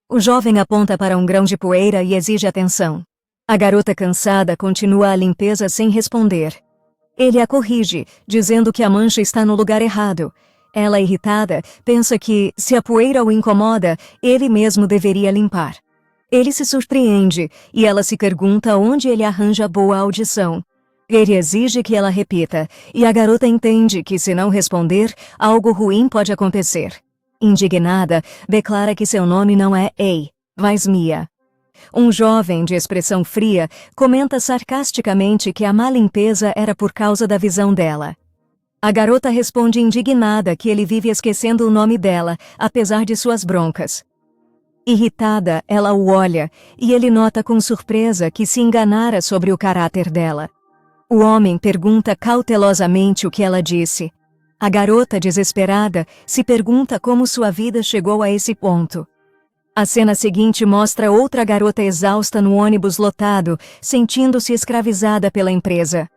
O jovem aponta para um grão de poeira e exige atenção. A garota cansada continua a limpeza sem responder. Ele a corrige, dizendo que a mancha está no lugar errado. Ela, irritada, pensa que, se a poeira o incomoda, ele mesmo deveria limpar. Ele se surpreende, e ela se pergunta onde ele arranja boa audição. Ele exige que ela repita, e a garota entende que, se não responder, algo ruim pode acontecer. Indignada, declara que seu nome não é Ei, mas Mia. Um jovem de expressão fria comenta sarcasticamente que a má limpeza era por causa da visão dela. A garota responde indignada que ele vive esquecendo o nome dela, apesar de suas broncas. Irritada, ela o olha, e ele nota com surpresa que se enganara sobre o caráter dela. O homem pergunta cautelosamente o que ela disse. A garota, desesperada, se pergunta como sua vida chegou a esse ponto. A cena seguinte mostra outra garota exausta no ônibus lotado, sentindo-se escravizada pela empresa.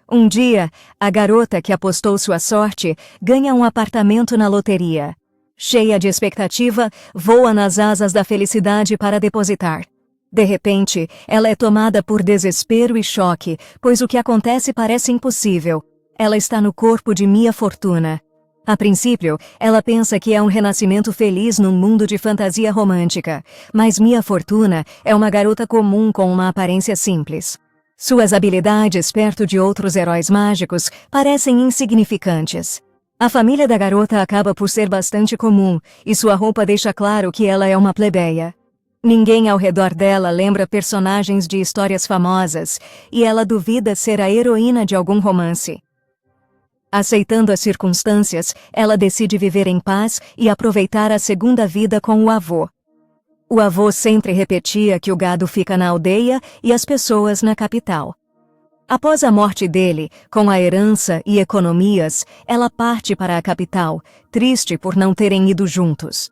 Um dia, a garota que apostou sua sorte ganha um apartamento na loteria. Cheia de expectativa, voa nas asas da felicidade para depositar. De repente, ela é tomada por desespero e choque, pois o que acontece parece impossível. Ela está no corpo de Mia Fortuna. A princípio, ela pensa que é um renascimento feliz num mundo de fantasia romântica, mas Mia Fortuna é uma garota comum com uma aparência simples. Suas habilidades perto de outros heróis mágicos parecem insignificantes. A família da garota acaba por ser bastante comum, e sua roupa deixa claro que ela é uma plebeia. Ninguém ao redor dela lembra personagens de histórias famosas, e ela duvida ser a heroína de algum romance. Aceitando as circunstâncias, ela decide viver em paz e aproveitar a segunda vida com o avô. O avô sempre repetia que o gado fica na aldeia e as pessoas na capital. Após a morte dele, com a herança e economias, ela parte para a capital, triste por não terem ido juntos.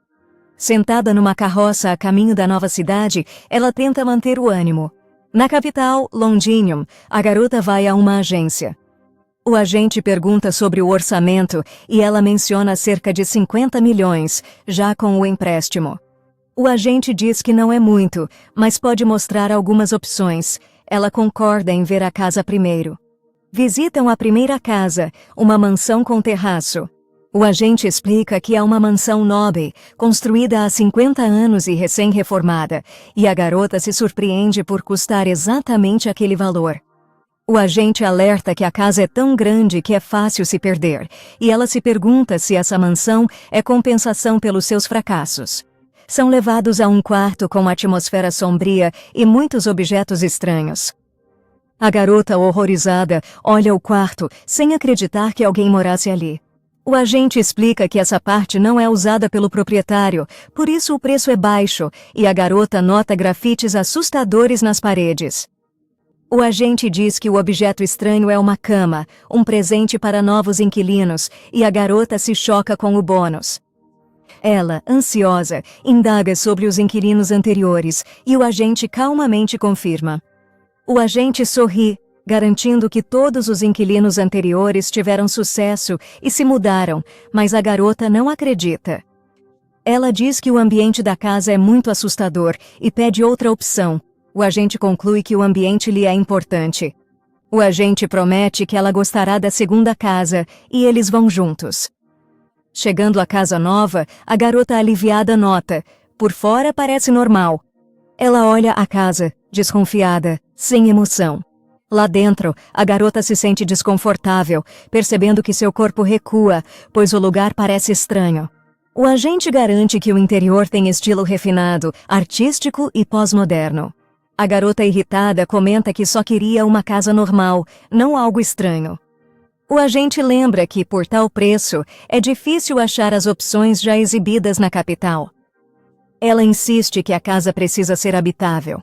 Sentada numa carroça a caminho da nova cidade, ela tenta manter o ânimo. Na capital, Londinium, a garota vai a uma agência. O agente pergunta sobre o orçamento e ela menciona cerca de 50 milhões, já com o empréstimo. O agente diz que não é muito, mas pode mostrar algumas opções. Ela concorda em ver a casa primeiro. Visitam a primeira casa, uma mansão com terraço. O agente explica que é uma mansão nobre, construída há 50 anos e recém-reformada, e a garota se surpreende por custar exatamente aquele valor. O agente alerta que a casa é tão grande que é fácil se perder, e ela se pergunta se essa mansão é compensação pelos seus fracassos. São levados a um quarto com atmosfera sombria e muitos objetos estranhos. A garota, horrorizada, olha o quarto, sem acreditar que alguém morasse ali. O agente explica que essa parte não é usada pelo proprietário, por isso o preço é baixo, e a garota nota grafites assustadores nas paredes. O agente diz que o objeto estranho é uma cama, um presente para novos inquilinos, e a garota se choca com o bônus. Ela, ansiosa, indaga sobre os inquilinos anteriores, e o agente calmamente confirma. O agente sorri, garantindo que todos os inquilinos anteriores tiveram sucesso e se mudaram, mas a garota não acredita. Ela diz que o ambiente da casa é muito assustador e pede outra opção. O agente conclui que o ambiente lhe é importante. O agente promete que ela gostará da segunda casa e eles vão juntos. Chegando à casa nova, a garota aliviada nota: por fora parece normal. Ela olha a casa, desconfiada, sem emoção. Lá dentro, a garota se sente desconfortável, percebendo que seu corpo recua, pois o lugar parece estranho. O agente garante que o interior tem estilo refinado, artístico e pós-moderno. A garota irritada comenta que só queria uma casa normal, não algo estranho. O agente lembra que, por tal preço, é difícil achar as opções já exibidas na capital. Ela insiste que a casa precisa ser habitável.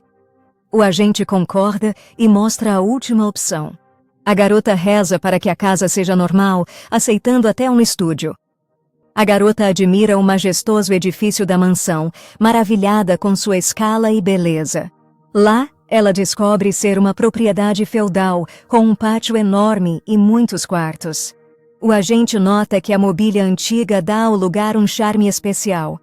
O agente concorda e mostra a última opção. A garota reza para que a casa seja normal, aceitando até um estúdio. A garota admira o majestoso edifício da mansão, maravilhada com sua escala e beleza. Lá, ela descobre ser uma propriedade feudal, com um pátio enorme e muitos quartos. O agente nota que a mobília antiga dá ao lugar um charme especial.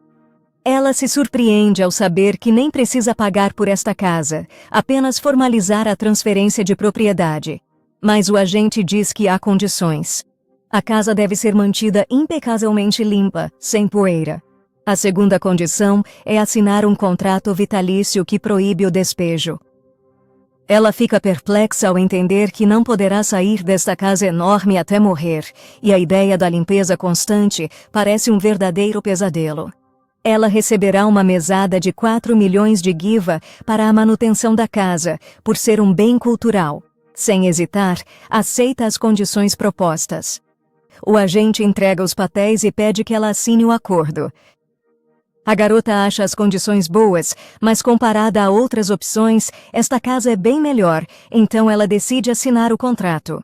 Ela se surpreende ao saber que nem precisa pagar por esta casa, apenas formalizar a transferência de propriedade. Mas o agente diz que há condições. A casa deve ser mantida impecavelmente limpa, sem poeira. A segunda condição é assinar um contrato vitalício que proíbe o despejo. Ela fica perplexa ao entender que não poderá sair desta casa enorme até morrer, e a ideia da limpeza constante parece um verdadeiro pesadelo. Ela receberá uma mesada de 4 milhões de giva para a manutenção da casa, por ser um bem cultural. Sem hesitar, aceita as condições propostas. O agente entrega os papéis e pede que ela assine o acordo. A garota acha as condições boas, mas comparada a outras opções, esta casa é bem melhor, então ela decide assinar o contrato.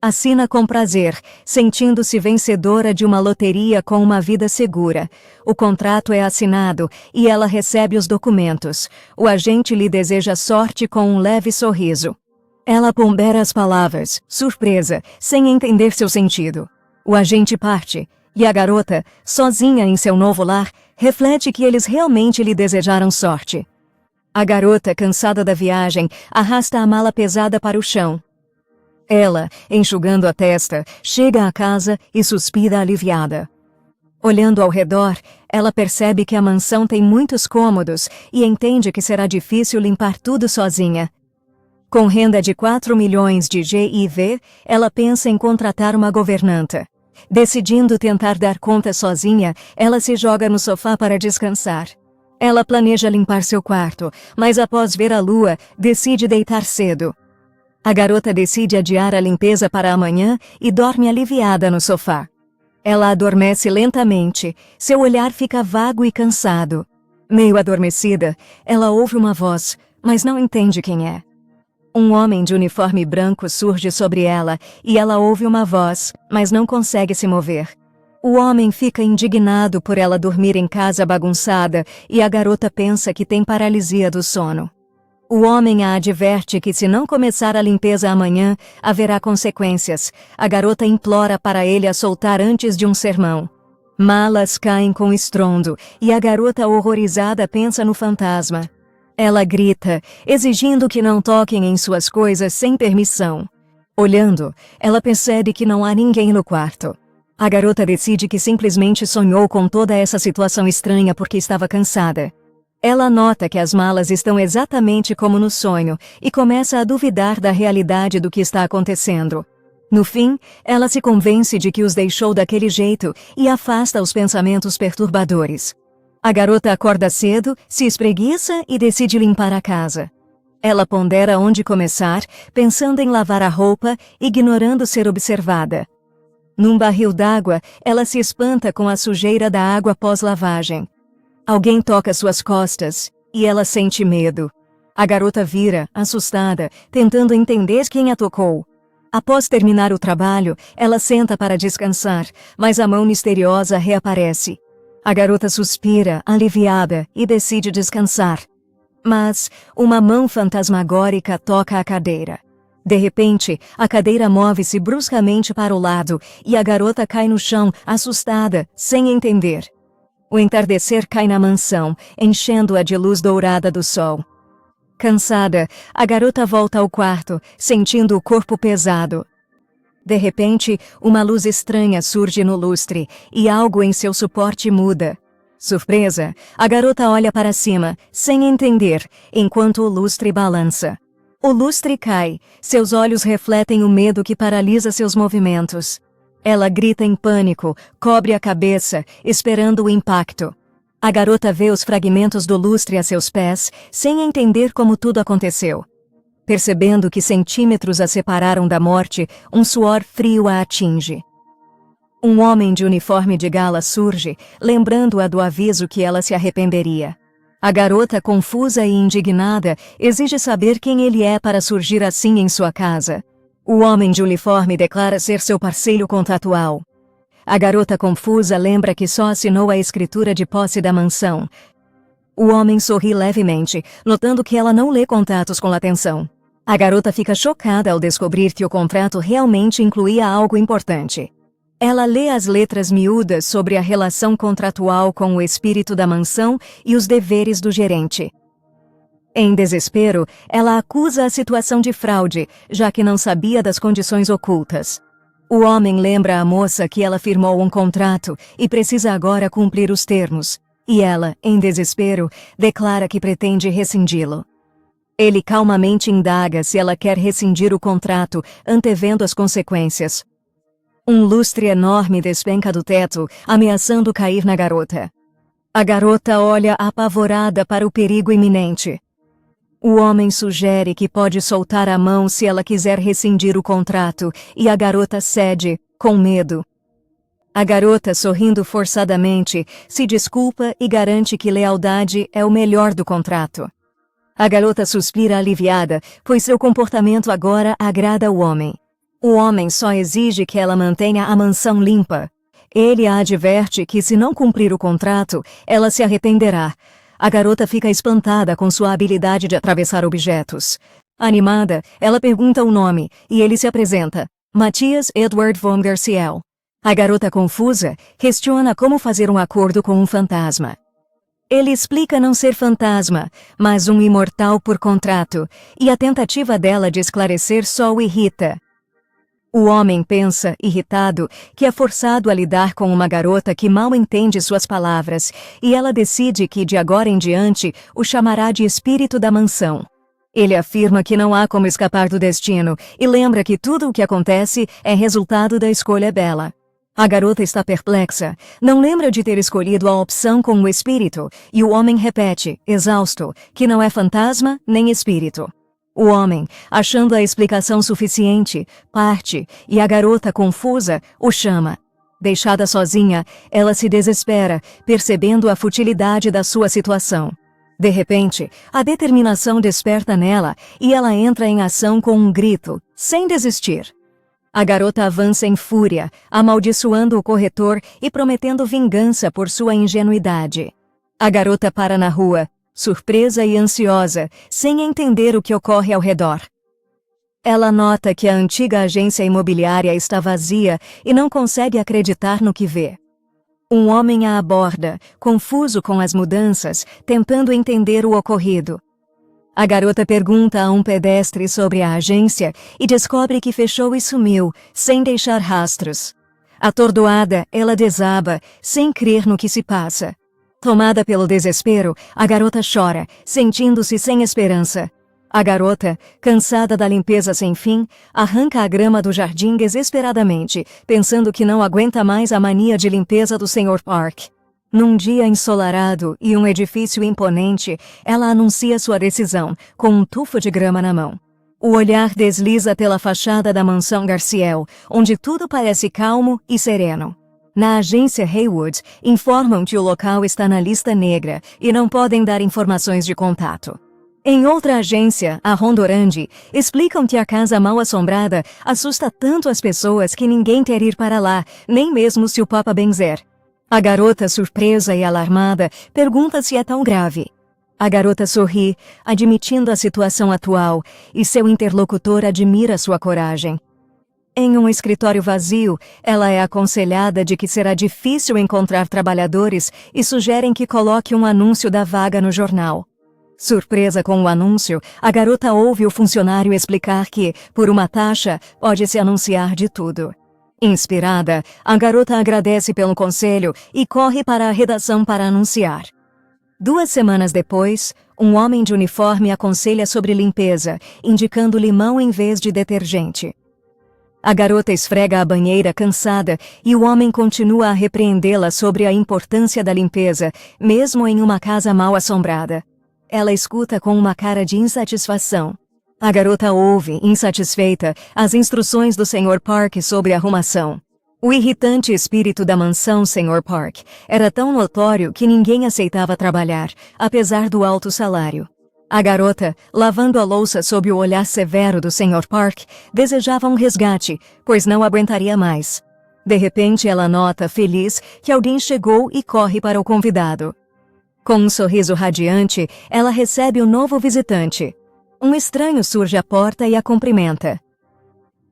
Assina com prazer, sentindo-se vencedora de uma loteria com uma vida segura. O contrato é assinado e ela recebe os documentos. O agente lhe deseja sorte com um leve sorriso. Ela pondera as palavras, surpresa, sem entender seu sentido. O agente parte, e a garota, sozinha em seu novo lar, reflete que eles realmente lhe desejaram sorte. A garota, cansada da viagem, arrasta a mala pesada para o chão. Ela, enxugando a testa, chega à casa e suspira aliviada. Olhando ao redor, ela percebe que a mansão tem muitos cômodos e entende que será difícil limpar tudo sozinha. Com renda de 4 milhões de GIV, ela pensa em contratar uma governanta. Decidindo tentar dar conta sozinha, ela se joga no sofá para descansar. Ela planeja limpar seu quarto, mas após ver a lua, decide deitar cedo. A garota decide adiar a limpeza para amanhã e dorme aliviada no sofá. Ela adormece lentamente, seu olhar fica vago e cansado. Meio adormecida, ela ouve uma voz, mas não entende quem é. Um homem de uniforme branco surge sobre ela e ela ouve uma voz, mas não consegue se mover. O homem fica indignado por ela dormir em casa bagunçada e a garota pensa que tem paralisia do sono. O homem a adverte que se não começar a limpeza amanhã, haverá consequências. A garota implora para ele a soltar antes de um sermão. Malas caem com estrondo e a garota horrorizada pensa no fantasma. Ela grita, exigindo que não toquem em suas coisas sem permissão. Olhando, ela percebe que não há ninguém no quarto. A garota decide que simplesmente sonhou com toda essa situação estranha porque estava cansada. Ela nota que as malas estão exatamente como no sonho e começa a duvidar da realidade do que está acontecendo. No fim, ela se convence de que os deixou daquele jeito e afasta os pensamentos perturbadores. A garota acorda cedo, se espreguiça e decide limpar a casa. Ela pondera onde começar, pensando em lavar a roupa, ignorando ser observada. Num barril d'água, ela se espanta com a sujeira da água pós-lavagem. Alguém toca suas costas, e ela sente medo. A garota vira, assustada, tentando entender quem a tocou. Após terminar o trabalho, ela senta para descansar, mas a mão misteriosa reaparece. A garota suspira, aliviada, e decide descansar. Mas uma mão fantasmagórica toca a cadeira. De repente, a cadeira move-se bruscamente para o lado, e a garota cai no chão, assustada, sem entender. O entardecer cai na mansão, enchendo-a de luz dourada do sol. Cansada, a garota volta ao quarto, sentindo o corpo pesado. De repente, uma luz estranha surge no lustre, e algo em seu suporte muda. Surpresa, a garota olha para cima, sem entender, enquanto o lustre balança. O lustre cai, seus olhos refletem o medo que paralisa seus movimentos. Ela grita em pânico, cobre a cabeça, esperando o impacto. A garota vê os fragmentos do lustre a seus pés, sem entender como tudo aconteceu. Percebendo que centímetros a separaram da morte, um suor frio a atinge. Um homem de uniforme de gala surge, lembrando-a do aviso que ela se arrependeria. A garota, confusa e indignada, exige saber quem ele é para surgir assim em sua casa. O homem de uniforme declara ser seu parceiro contratual. A garota confusa lembra que só assinou a escritura de posse da mansão. O homem sorri levemente, notando que ela não lê contatos com atenção. A garota fica chocada ao descobrir que o contrato realmente incluía algo importante. Ela lê as letras miúdas sobre a relação contratual com o espírito da mansão e os deveres do gerente. Em desespero, ela acusa a situação de fraude, já que não sabia das condições ocultas. O homem lembra à moça que ela firmou um contrato e precisa agora cumprir os termos, e ela, em desespero, declara que pretende rescindi-lo. Ele calmamente indaga se ela quer rescindir o contrato, antevendo as consequências. Um lustre enorme despenca do teto, ameaçando cair na garota. A garota olha apavorada para o perigo iminente. O homem sugere que pode soltar a mão se ela quiser rescindir o contrato, e a garota cede, com medo. A garota, sorrindo forçadamente, se desculpa e garante que lealdade é o melhor do contrato. A garota suspira aliviada, pois seu comportamento agora agrada ao homem. O homem só exige que ela mantenha a mansão limpa. Ele a adverte que, se não cumprir o contrato, ela se arrependerá. A garota fica espantada com sua habilidade de atravessar objetos. Animada, ela pergunta o nome, e ele se apresenta. Matthias Edward von Garciel. A garota confusa questiona como fazer um acordo com um fantasma. Ele explica não ser fantasma, mas um imortal por contrato, e a tentativa dela de esclarecer só o irrita. O homem pensa, irritado, que é forçado a lidar com uma garota que mal entende suas palavras, e ela decide que, de agora em diante, o chamará de espírito da mansão. Ele afirma que não há como escapar do destino, e lembra que tudo o que acontece é resultado da escolha dela. A garota está perplexa, não lembra de ter escolhido a opção com o espírito, e o homem repete, exausto, que não é fantasma nem espírito. O homem, achando a explicação suficiente, parte, e a garota, confusa, o chama. Deixada sozinha, ela se desespera, percebendo a futilidade da sua situação. De repente, a determinação desperta nela, e ela entra em ação com um grito, sem desistir. A garota avança em fúria, amaldiçoando o corretor e prometendo vingança por sua ingenuidade. A garota para na rua, surpresa e ansiosa, sem entender o que ocorre ao redor. Ela nota que a antiga agência imobiliária está vazia e não consegue acreditar no que vê. Um homem a aborda, confuso com as mudanças, tentando entender o ocorrido. A garota pergunta a um pedestre sobre a agência e descobre que fechou e sumiu, sem deixar rastros. Atordoada, ela desaba, sem crer no que se passa. Tomada pelo desespero, a garota chora, sentindo-se sem esperança. A garota, cansada da limpeza sem fim, arranca a grama do jardim desesperadamente, pensando que não aguenta mais a mania de limpeza do Sr. Park. Num dia ensolarado e um edifício imponente, ela anuncia sua decisão, com um tufo de grama na mão. O olhar desliza pela fachada da mansão Garciel, onde tudo parece calmo e sereno. Na agência Haywood, informam que o local está na lista negra e não podem dar informações de contato. Em outra agência, a Rondorandi, explicam que a casa mal-assombrada assusta tanto as pessoas que ninguém quer ir para lá, nem mesmo se o Papa benzer. A garota, surpresa e alarmada, pergunta se é tão grave. A garota sorri, admitindo a situação atual, e seu interlocutor admira sua coragem. Em um escritório vazio, ela é aconselhada de que será difícil encontrar trabalhadores e sugerem que coloque um anúncio da vaga no jornal. Surpresa com o anúncio, a garota ouve o funcionário explicar que, por uma taxa, pode-se anunciar de tudo. Inspirada, a garota agradece pelo conselho e corre para a redação para anunciar. 2 semanas depois, um homem de uniforme aconselha sobre limpeza, indicando limão em vez de detergente. A garota esfrega a banheira cansada e o homem continua a repreendê-la sobre a importância da limpeza, mesmo em uma casa mal assombrada. Ela escuta com uma cara de insatisfação. A garota ouve, insatisfeita, as instruções do Sr. Park sobre arrumação. O irritante espírito da mansão Sr. Park era tão notório que ninguém aceitava trabalhar, apesar do alto salário. A garota, lavando a louça sob o olhar severo do Sr. Park, desejava um resgate, pois não aguentaria mais. De repente, ela nota, feliz, que alguém chegou e corre para o convidado. Com um sorriso radiante, ela recebe o novo visitante. Um estranho surge à porta e a cumprimenta.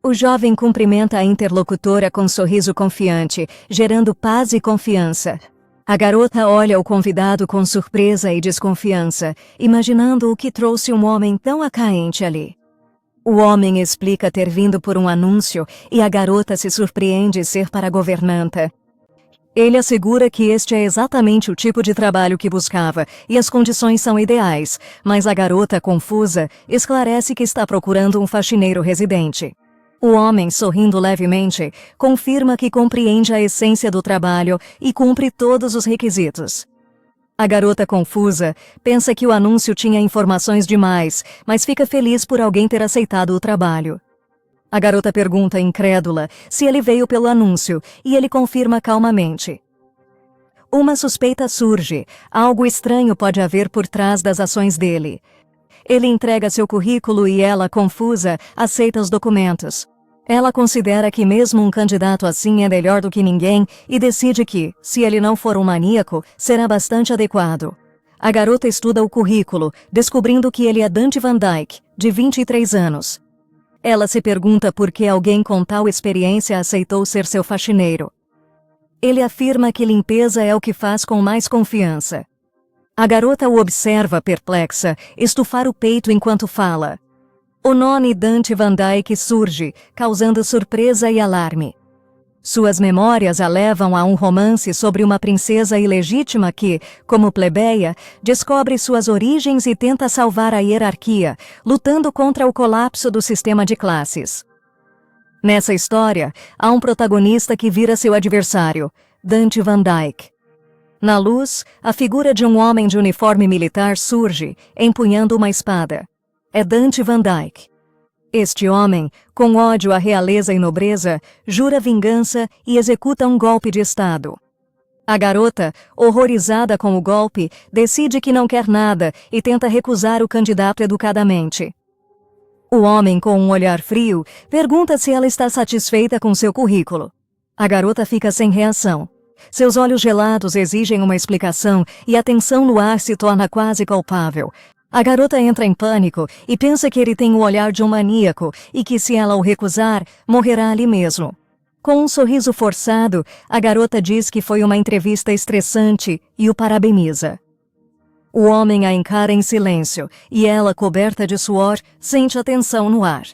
O jovem cumprimenta a interlocutora com um sorriso confiante, gerando paz e confiança. A garota olha o convidado com surpresa e desconfiança, imaginando o que trouxe um homem tão atraente ali. O homem explica ter vindo por um anúncio e a garota se surpreende ser para a governanta. Ele assegura que este é exatamente o tipo de trabalho que buscava e as condições são ideais, mas a garota, confusa, esclarece que está procurando um faxineiro residente. O homem, sorrindo levemente, confirma que compreende a essência do trabalho e cumpre todos os requisitos. A garota, confusa, pensa que o anúncio tinha informações demais, mas fica feliz por alguém ter aceitado o trabalho. A garota pergunta, incrédula, se ele veio pelo anúncio, e ele confirma calmamente. Uma suspeita surge, algo estranho pode haver por trás das ações dele. Ele entrega seu currículo e ela, confusa, aceita os documentos. Ela considera que mesmo um candidato assim é melhor do que ninguém e decide que, se ele não for um maníaco, será bastante adequado. A garota estuda o currículo, descobrindo que ele é Dante Van Dyke, de 23 anos. Ela se pergunta por que alguém com tal experiência aceitou ser seu faxineiro. Ele afirma que limpeza é o que faz com mais confiança. A garota o observa, perplexa, estufar o peito enquanto fala. O nome Dante Van Dyke surge, causando surpresa e alarme. Suas memórias a levam a um romance sobre uma princesa ilegítima que, como plebeia, descobre suas origens e tenta salvar a hierarquia, lutando contra o colapso do sistema de classes. Nessa história, há um protagonista que vira seu adversário, Dante Van Dyke. Na luz, a figura de um homem de uniforme militar surge, empunhando uma espada. É Dante Van Dyke. Este homem, com ódio à realeza e nobreza, jura vingança e executa um golpe de Estado. A garota, horrorizada com o golpe, decide que não quer nada e tenta recusar o candidato educadamente. O homem, com um olhar frio, pergunta se ela está satisfeita com seu currículo. A garota fica sem reação. Seus olhos gelados exigem uma explicação e a tensão no ar se torna quase palpável. A garota entra em pânico e pensa que ele tem o olhar de um maníaco e que, se ela o recusar, morrerá ali mesmo. Com um sorriso forçado, a garota diz que foi uma entrevista estressante e o parabeniza. O homem a encara em silêncio e ela, coberta de suor, sente a tensão no ar.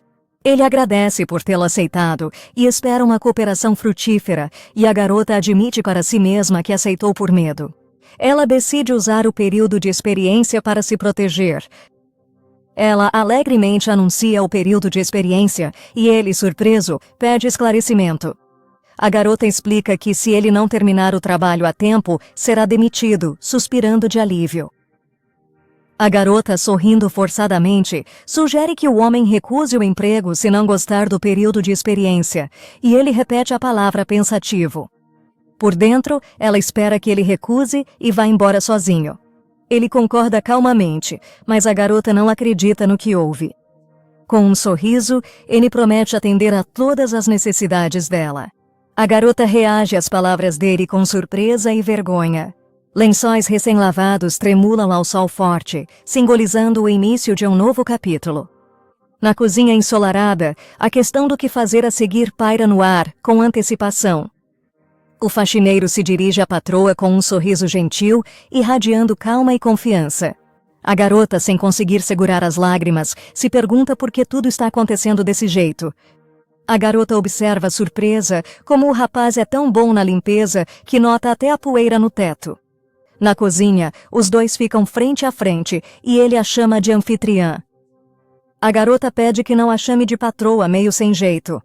Ele agradece por tê-la aceitado e espera uma cooperação frutífera, e a garota admite para si mesma que aceitou por medo. Ela decide usar o período de experiência para se proteger. Ela alegremente anuncia o período de experiência e ele, surpreso, pede esclarecimento. A garota explica que, se ele não terminar o trabalho a tempo, será demitido, suspirando de alívio. A garota, sorrindo forçadamente, sugere que o homem recuse o emprego se não gostar do período de experiência, e ele repete a palavra pensativo. Por dentro, ela espera que ele recuse e vá embora sozinho. Ele concorda calmamente, mas a garota não acredita no que ouve. Com um sorriso, ele promete atender a todas as necessidades dela. A garota reage às palavras dele com surpresa e vergonha. Lençóis recém-lavados tremulam ao sol forte, simbolizando o início de um novo capítulo. Na cozinha ensolarada, a questão do que fazer a seguir paira no ar, com antecipação. O faxineiro se dirige à patroa com um sorriso gentil, irradiando calma e confiança. A garota, sem conseguir segurar as lágrimas, se pergunta por que tudo está acontecendo desse jeito. A garota observa surpresa como o rapaz é tão bom na limpeza que nota até a poeira no teto. Na cozinha, os dois ficam frente a frente e ele a chama de anfitriã. A garota pede que não a chame de patroa, meio sem jeito.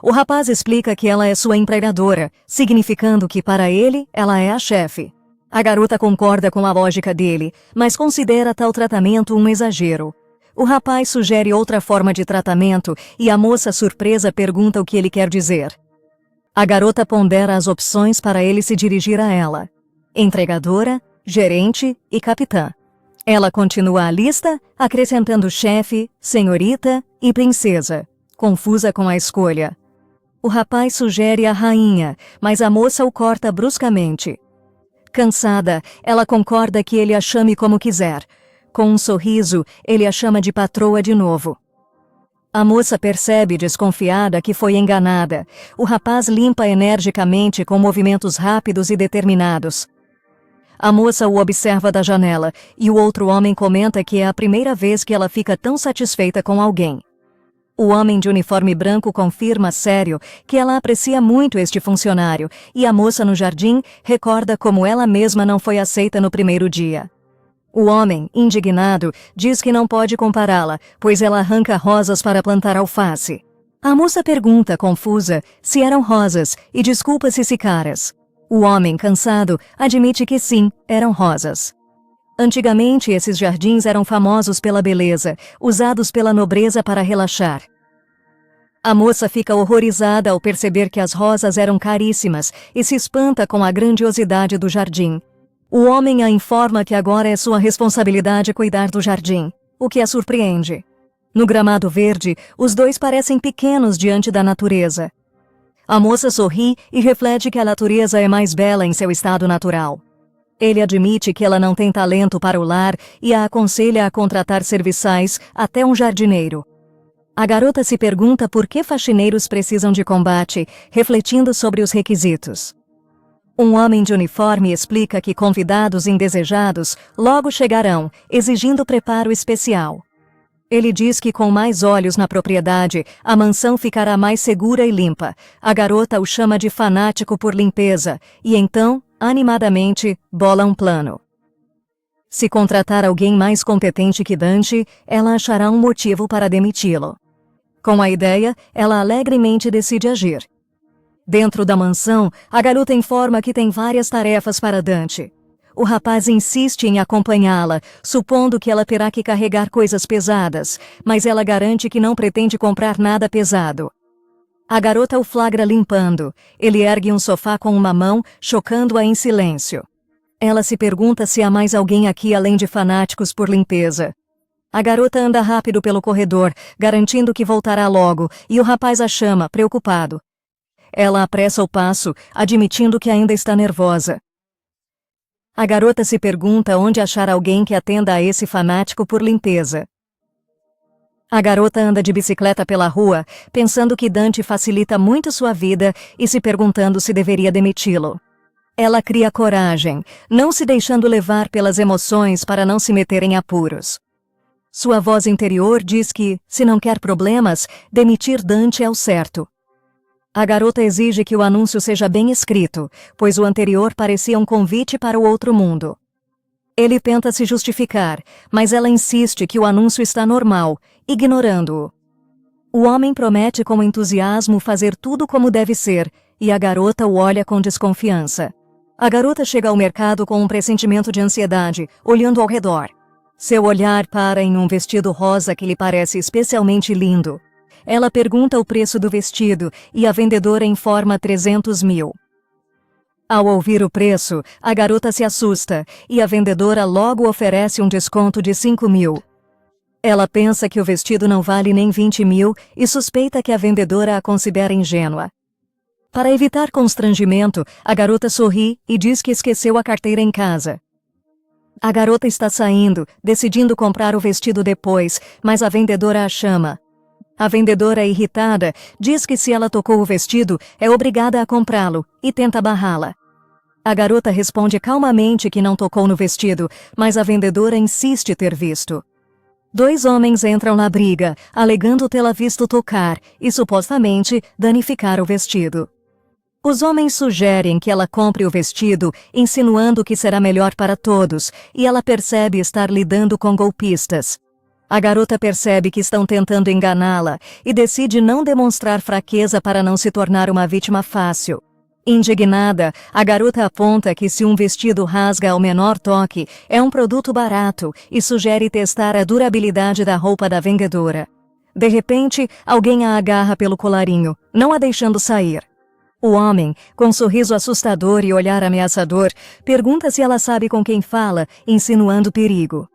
O rapaz explica que ela é sua empregadora, significando que, para ele, ela é a chefe. A garota concorda com a lógica dele, mas considera tal tratamento um exagero. O rapaz sugere outra forma de tratamento e a moça, surpresa, pergunta o que ele quer dizer. A garota pondera as opções para ele se dirigir a ela: entregadora, gerente e capitã. Ela continua a lista, acrescentando chefe, senhorita e princesa, confusa com a escolha. O rapaz sugere a rainha, mas a moça o corta bruscamente. Cansada, ela concorda que ele a chame como quiser. Com um sorriso, ele a chama de patroa de novo. A moça percebe, desconfiada, que foi enganada. O rapaz limpa energicamente com movimentos rápidos e determinados. A moça o observa da janela, e o outro homem comenta que é a primeira vez que ela fica tão satisfeita com alguém. O homem de uniforme branco confirma, sério, que ela aprecia muito este funcionário, e a moça no jardim recorda como ela mesma não foi aceita no primeiro dia. O homem, indignado, diz que não pode compará-la, pois ela arranca rosas para plantar alface. A moça pergunta, confusa, se eram rosas e desculpa-se se caras. O homem, cansado, admite que sim, eram rosas. Antigamente, esses jardins eram famosos pela beleza, usados pela nobreza para relaxar. A moça fica horrorizada ao perceber que as rosas eram caríssimas e se espanta com a grandiosidade do jardim. O homem a informa que agora é sua responsabilidade cuidar do jardim, o que a surpreende. No gramado verde, os dois parecem pequenos diante da natureza. A moça sorri e reflete que a natureza é mais bela em seu estado natural. Ele admite que ela não tem talento para o lar e a aconselha a contratar serviçais, até um jardineiro. A garota se pergunta por que faxineiros precisam de combate, refletindo sobre os requisitos. Um homem de uniforme explica que convidados indesejados logo chegarão, exigindo preparo especial. Ele diz que com mais olhos na propriedade, a mansão ficará mais segura e limpa. A garota o chama de fanático por limpeza e então, animadamente, bola um plano. Se contratar alguém mais competente que Dante, ela achará um motivo para demiti-lo. Com a ideia, ela alegremente decide agir. Dentro da mansão, a garota informa que tem várias tarefas para Dante. O rapaz insiste em acompanhá-la, supondo que ela terá que carregar coisas pesadas, mas ela garante que não pretende comprar nada pesado. A garota o flagra limpando. Ele ergue um sofá com uma mão, chocando-a em silêncio. Ela se pergunta se há mais alguém aqui além de fanáticos por limpeza. A garota anda rápido pelo corredor, garantindo que voltará logo, e o rapaz a chama, preocupado. Ela apressa o passo, admitindo que ainda está nervosa. A garota se pergunta onde achar alguém que atenda a esse fanático por limpeza. A garota anda de bicicleta pela rua, pensando que Dante facilita muito sua vida e se perguntando se deveria demiti-lo. Ela cria coragem, não se deixando levar pelas emoções para não se meter em apuros. Sua voz interior diz que, se não quer problemas, demitir Dante é o certo. A garota exige que o anúncio seja bem escrito, pois o anterior parecia um convite para o outro mundo. Ele tenta se justificar, mas ela insiste que o anúncio está normal, ignorando-o. O homem promete com entusiasmo fazer tudo como deve ser, e a garota o olha com desconfiança. A garota chega ao mercado com um pressentimento de ansiedade, olhando ao redor. Seu olhar para em um vestido rosa que lhe parece especialmente lindo. Ela pergunta o preço do vestido e a vendedora informa 300 mil. Ao ouvir o preço, a garota se assusta e a vendedora logo oferece um desconto de 5 mil. Ela pensa que o vestido não vale nem 20 mil e suspeita que a vendedora a considera ingênua. Para evitar constrangimento, a garota sorri e diz que esqueceu a carteira em casa. A garota está saindo, decidindo comprar o vestido depois, mas a vendedora a chama. A vendedora, irritada, diz que se ela tocou o vestido, é obrigada a comprá-lo e tenta barrá-la. A garota responde calmamente que não tocou no vestido, mas a vendedora insiste ter visto. 2 homens entram na briga, alegando tê-la visto tocar e, supostamente, danificar o vestido. Os homens sugerem que ela compre o vestido, insinuando que será melhor para todos, e ela percebe estar lidando com golpistas. A garota percebe que estão tentando enganá-la e decide não demonstrar fraqueza para não se tornar uma vítima fácil. Indignada, a garota aponta que se um vestido rasga ao menor toque, é um produto barato e sugere testar a durabilidade da roupa da vendedora. De repente, alguém a agarra pelo colarinho, não a deixando sair. O homem, com um sorriso assustador e olhar ameaçador, pergunta se ela sabe com quem fala, insinuando perigo.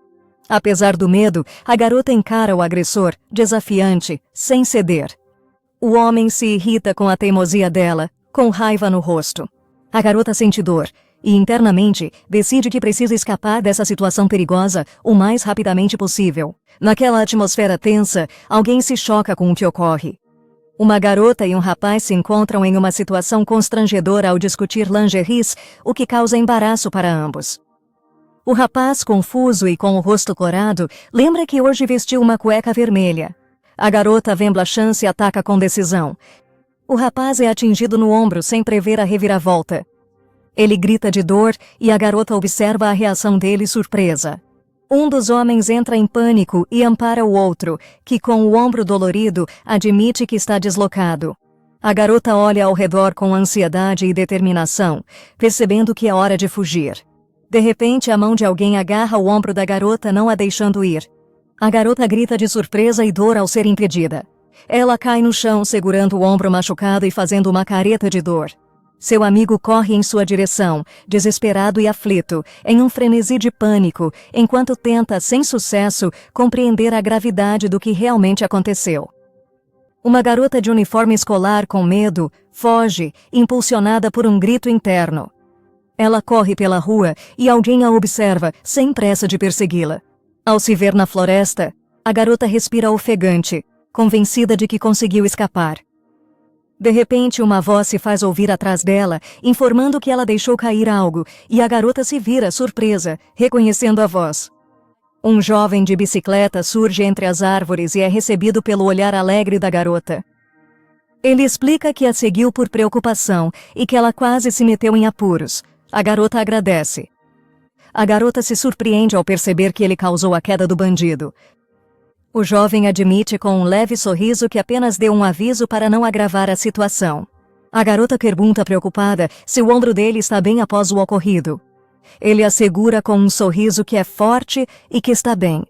Apesar do medo, a garota encara o agressor, desafiante, sem ceder. O homem se irrita com a teimosia dela, com raiva no rosto. A garota sente dor. e internamente decide que precisa escapar dessa situação perigosa o mais rapidamente possível. Naquela atmosfera tensa, alguém se choca com o que ocorre. Uma garota e um rapaz se encontram em uma situação constrangedora ao discutir lingeries, o que causa embaraço para ambos. O rapaz, confuso e com o rosto corado, lembra que hoje vestiu uma cueca vermelha. A garota, vendo a chance, ataca com decisão. O rapaz é atingido no ombro sem prever a reviravolta. Ele grita de dor e a garota observa a reação dele surpresa. Um dos homens entra em pânico e ampara o outro, que com o ombro dolorido admite que está deslocado. A garota olha ao redor com ansiedade e determinação, percebendo que é hora de fugir. De repente, a mão de alguém agarra o ombro da garota, não a deixando ir. A garota grita de surpresa e dor ao ser impedida. Ela cai no chão, segurando o ombro machucado e fazendo uma careta de dor. Seu amigo corre em sua direção, desesperado e aflito, em um frenesi de pânico, enquanto tenta, sem sucesso, compreender a gravidade do que realmente aconteceu. Uma garota de uniforme escolar, com medo, foge, impulsionada por um grito interno. Ela corre pela rua e alguém a observa, sem pressa de persegui-la. Ao se ver na floresta, a garota respira ofegante, convencida de que conseguiu escapar. De repente, uma voz se faz ouvir atrás dela, informando que ela deixou cair algo, e a garota se vira, surpresa, reconhecendo a voz. Um jovem de bicicleta surge entre as árvores e é recebido pelo olhar alegre da garota. Ele explica que a seguiu por preocupação e que ela quase se meteu em apuros. A garota agradece. A garota se surpreende ao perceber que ele causou a queda do bandido. O jovem admite com um leve sorriso que apenas deu um aviso para não agravar a situação. A garota pergunta preocupada se o ombro dele está bem após o ocorrido. Ele assegura com um sorriso que é forte e que está bem.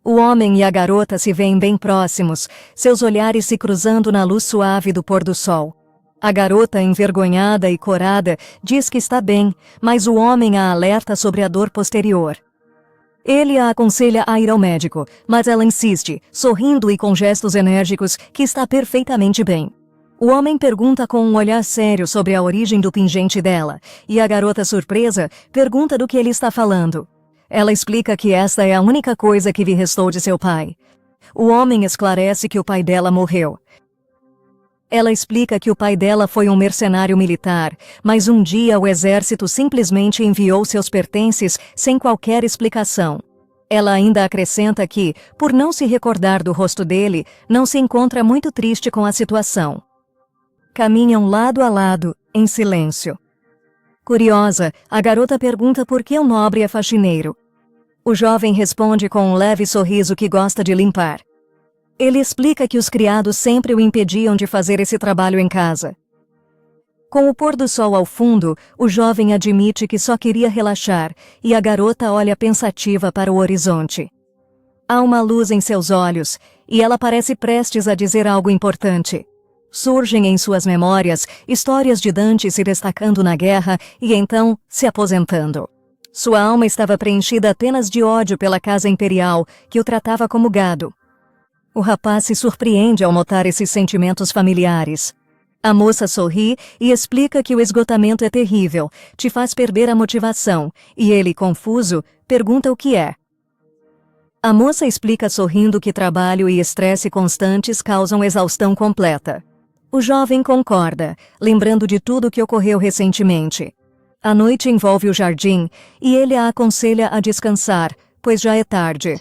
O homem e a garota se veem bem próximos, seus olhares se cruzando na luz suave do pôr do sol. A garota, envergonhada e corada, diz que está bem, mas o homem a alerta sobre a dor posterior. Ele a aconselha a ir ao médico, mas ela insiste, sorrindo e com gestos enérgicos, que está perfeitamente bem. O homem pergunta com um olhar sério sobre a origem do pingente dela, e a garota, surpresa, pergunta do que ele está falando. Ela explica que esta é a única coisa que lhe restou de seu pai. O homem esclarece que o pai dela morreu. Ela explica que o pai dela foi um mercenário militar, mas um dia o exército simplesmente enviou seus pertences sem qualquer explicação. Ela ainda acrescenta que, por não se recordar do rosto dele, não se encontra muito triste com a situação. Caminham lado a lado, em silêncio. Curiosa, a garota pergunta por que o nobre é faxineiro. O jovem responde com um leve sorriso que gosta de limpar. Ele explica que os criados sempre o impediam de fazer esse trabalho em casa. Com o pôr do sol ao fundo, o jovem admite que só queria relaxar e a garota olha pensativa para o horizonte. Há uma luz em seus olhos e ela parece prestes a dizer algo importante. Surgem em suas memórias histórias de Dante se destacando na guerra e então se aposentando. Sua alma estava preenchida apenas de ódio pela casa imperial, que o tratava como gado. O rapaz se surpreende ao notar esses sentimentos familiares. A moça sorri e explica que o esgotamento é terrível, te faz perder a motivação, e ele, confuso, pergunta o que é. A moça explica sorrindo que trabalho e estresse constantes causam exaustão completa. O jovem concorda, lembrando de tudo o que ocorreu recentemente. A noite envolve o jardim e ele a aconselha a descansar, pois já é tarde.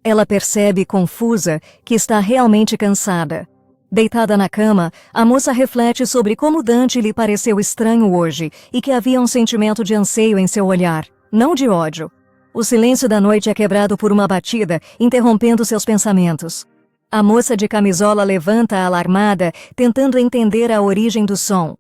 Ela percebe, confusa, que está realmente cansada. Deitada na cama, a moça reflete sobre como Dante lhe pareceu estranho hoje e que havia um sentimento de anseio em seu olhar, não de ódio. O silêncio da noite é quebrado por uma batida, interrompendo seus pensamentos. A moça de camisola levanta alarmada, tentando entender a origem do som.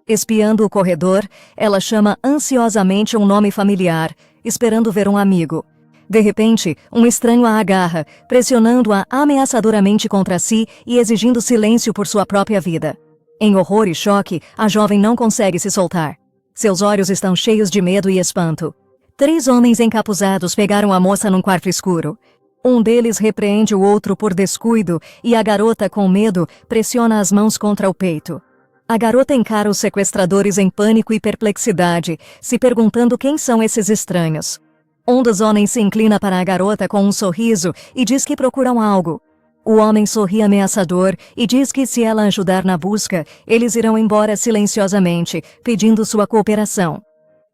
Espiando o corredor, ela chama ansiosamente um nome familiar, esperando ver um amigo. De repente, um estranho a agarra, pressionando-a ameaçadoramente contra si e exigindo silêncio por sua própria vida. Em horror e choque, a jovem não consegue se soltar. Seus olhos estão cheios de medo e espanto. 3 homens encapuzados pegaram a moça num quarto escuro. Um deles repreende o outro por descuido e a garota, com medo, pressiona as mãos contra o peito. A garota encara os sequestradores em pânico e perplexidade, se perguntando quem são esses estranhos. Um dos homens se inclina para a garota com um sorriso e diz que procuram algo. O homem sorri ameaçador e diz que se ela ajudar na busca, eles irão embora silenciosamente, pedindo sua cooperação.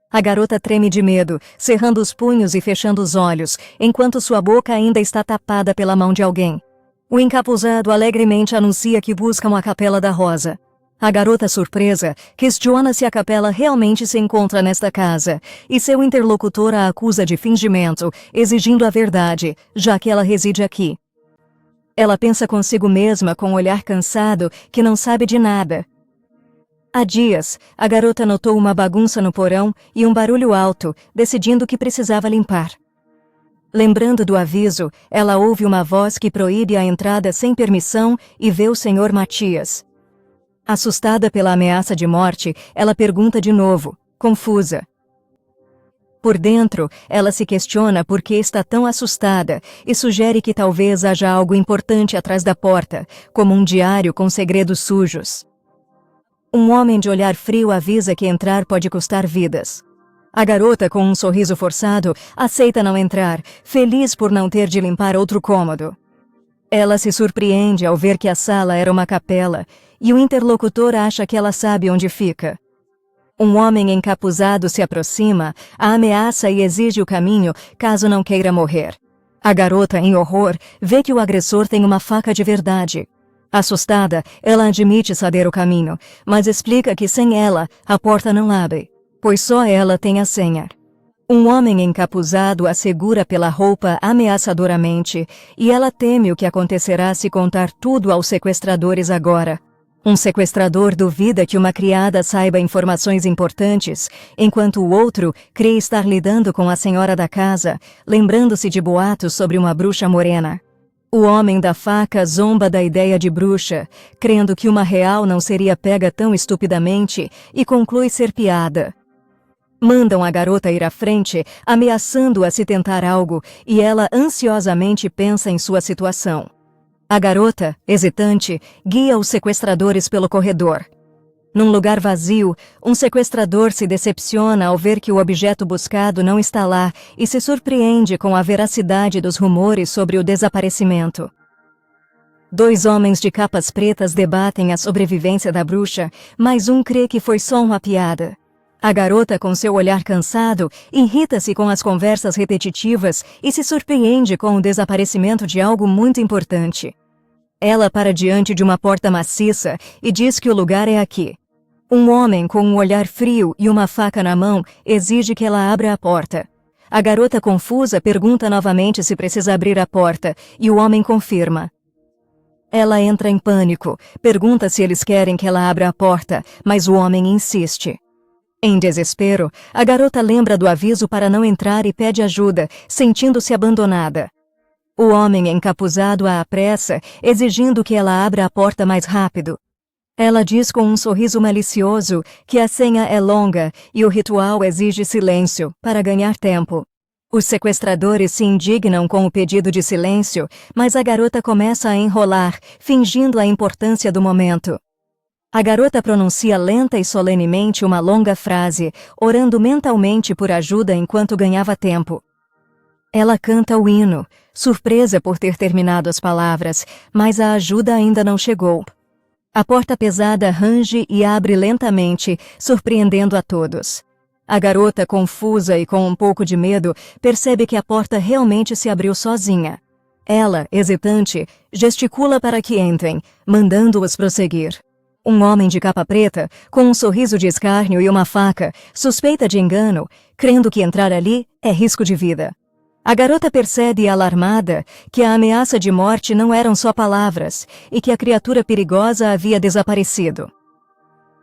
A garota treme de medo, cerrando os punhos e fechando os olhos, enquanto sua boca ainda está tapada pela mão de alguém. O encapuzado alegremente anuncia que buscam a Capela da Rosa. A garota, surpresa, questiona se a capela realmente se encontra nesta casa, e seu interlocutor a acusa de fingimento, exigindo a verdade, já que ela reside aqui. Ela pensa consigo mesma com um olhar cansado que não sabe de nada. Há dias, a garota notou uma bagunça no porão e um barulho alto, decidindo que precisava limpar. Lembrando do aviso, ela ouve uma voz que proíbe a entrada sem permissão e vê o Sr. Matias. Assustada pela ameaça de morte, ela pergunta de novo, confusa. Por dentro, ela se questiona por que está tão assustada e sugere que talvez haja algo importante atrás da porta, como um diário com segredos sujos. Um homem de olhar frio avisa que entrar pode custar vidas. A garota, com um sorriso forçado, aceita não entrar, feliz por não ter de limpar outro cômodo. Ela se surpreende ao ver que a sala era uma capela, e o interlocutor acha que ela sabe onde fica. Um homem encapuzado se aproxima, a ameaça e exige o caminho caso não queira morrer. A garota, em horror, vê que o agressor tem uma faca de verdade. Assustada, ela admite saber o caminho, mas explica que sem ela, a porta não abre, pois só ela tem a senha. Um homem encapuzado a segura pela roupa ameaçadoramente, e ela teme o que acontecerá se contar tudo aos sequestradores agora. Um sequestrador duvida que uma criada saiba informações importantes, enquanto o outro crê estar lidando com a senhora da casa, lembrando-se de boatos sobre uma bruxa morena. O homem da faca zomba da ideia de bruxa, crendo que uma real não seria pega tão estupidamente, e conclui ser piada. Mandam a garota ir à frente, ameaçando-a se tentar algo, e ela ansiosamente pensa em sua situação. A garota, hesitante, guia os sequestradores pelo corredor. Num lugar vazio, um sequestrador se decepciona ao ver que o objeto buscado não está lá e se surpreende com a veracidade dos rumores sobre o desaparecimento. Dois homens de capas pretas debatem a sobrevivência da bruxa, mas um crê que foi só uma piada. A garota, com seu olhar cansado, irrita-se com as conversas repetitivas e se surpreende com o desaparecimento de algo muito importante. Ela para diante de uma porta maciça e diz que o lugar é aqui. Um homem com um olhar frio e uma faca na mão exige que ela abra a porta. A garota confusa pergunta novamente se precisa abrir a porta e o homem confirma. Ela entra em pânico, pergunta se eles querem que ela abra a porta, mas o homem insiste. Em desespero, a garota lembra do aviso para não entrar e pede ajuda, sentindo-se abandonada. O homem encapuzado a apressa, exigindo que ela abra a porta mais rápido. Ela diz com um sorriso malicioso que a senha é longa e o ritual exige silêncio para ganhar tempo. Os sequestradores se indignam com o pedido de silêncio, mas a garota começa a enrolar, fingindo a importância do momento. A garota pronuncia lenta e solenemente uma longa frase, orando mentalmente por ajuda enquanto ganhava tempo. Ela canta o hino, surpresa por ter terminado as palavras, mas a ajuda ainda não chegou. A porta pesada range e abre lentamente, surpreendendo a todos. A garota, confusa e com um pouco de medo, percebe que a porta realmente se abriu sozinha. Ela, hesitante, gesticula para que entrem, mandando-os prosseguir. Um homem de capa preta, com um sorriso de escárnio e uma faca, suspeita de engano, crendo que entrar ali é risco de vida. A garota percebe, alarmada, que a ameaça de morte não eram só palavras e que a criatura perigosa havia desaparecido.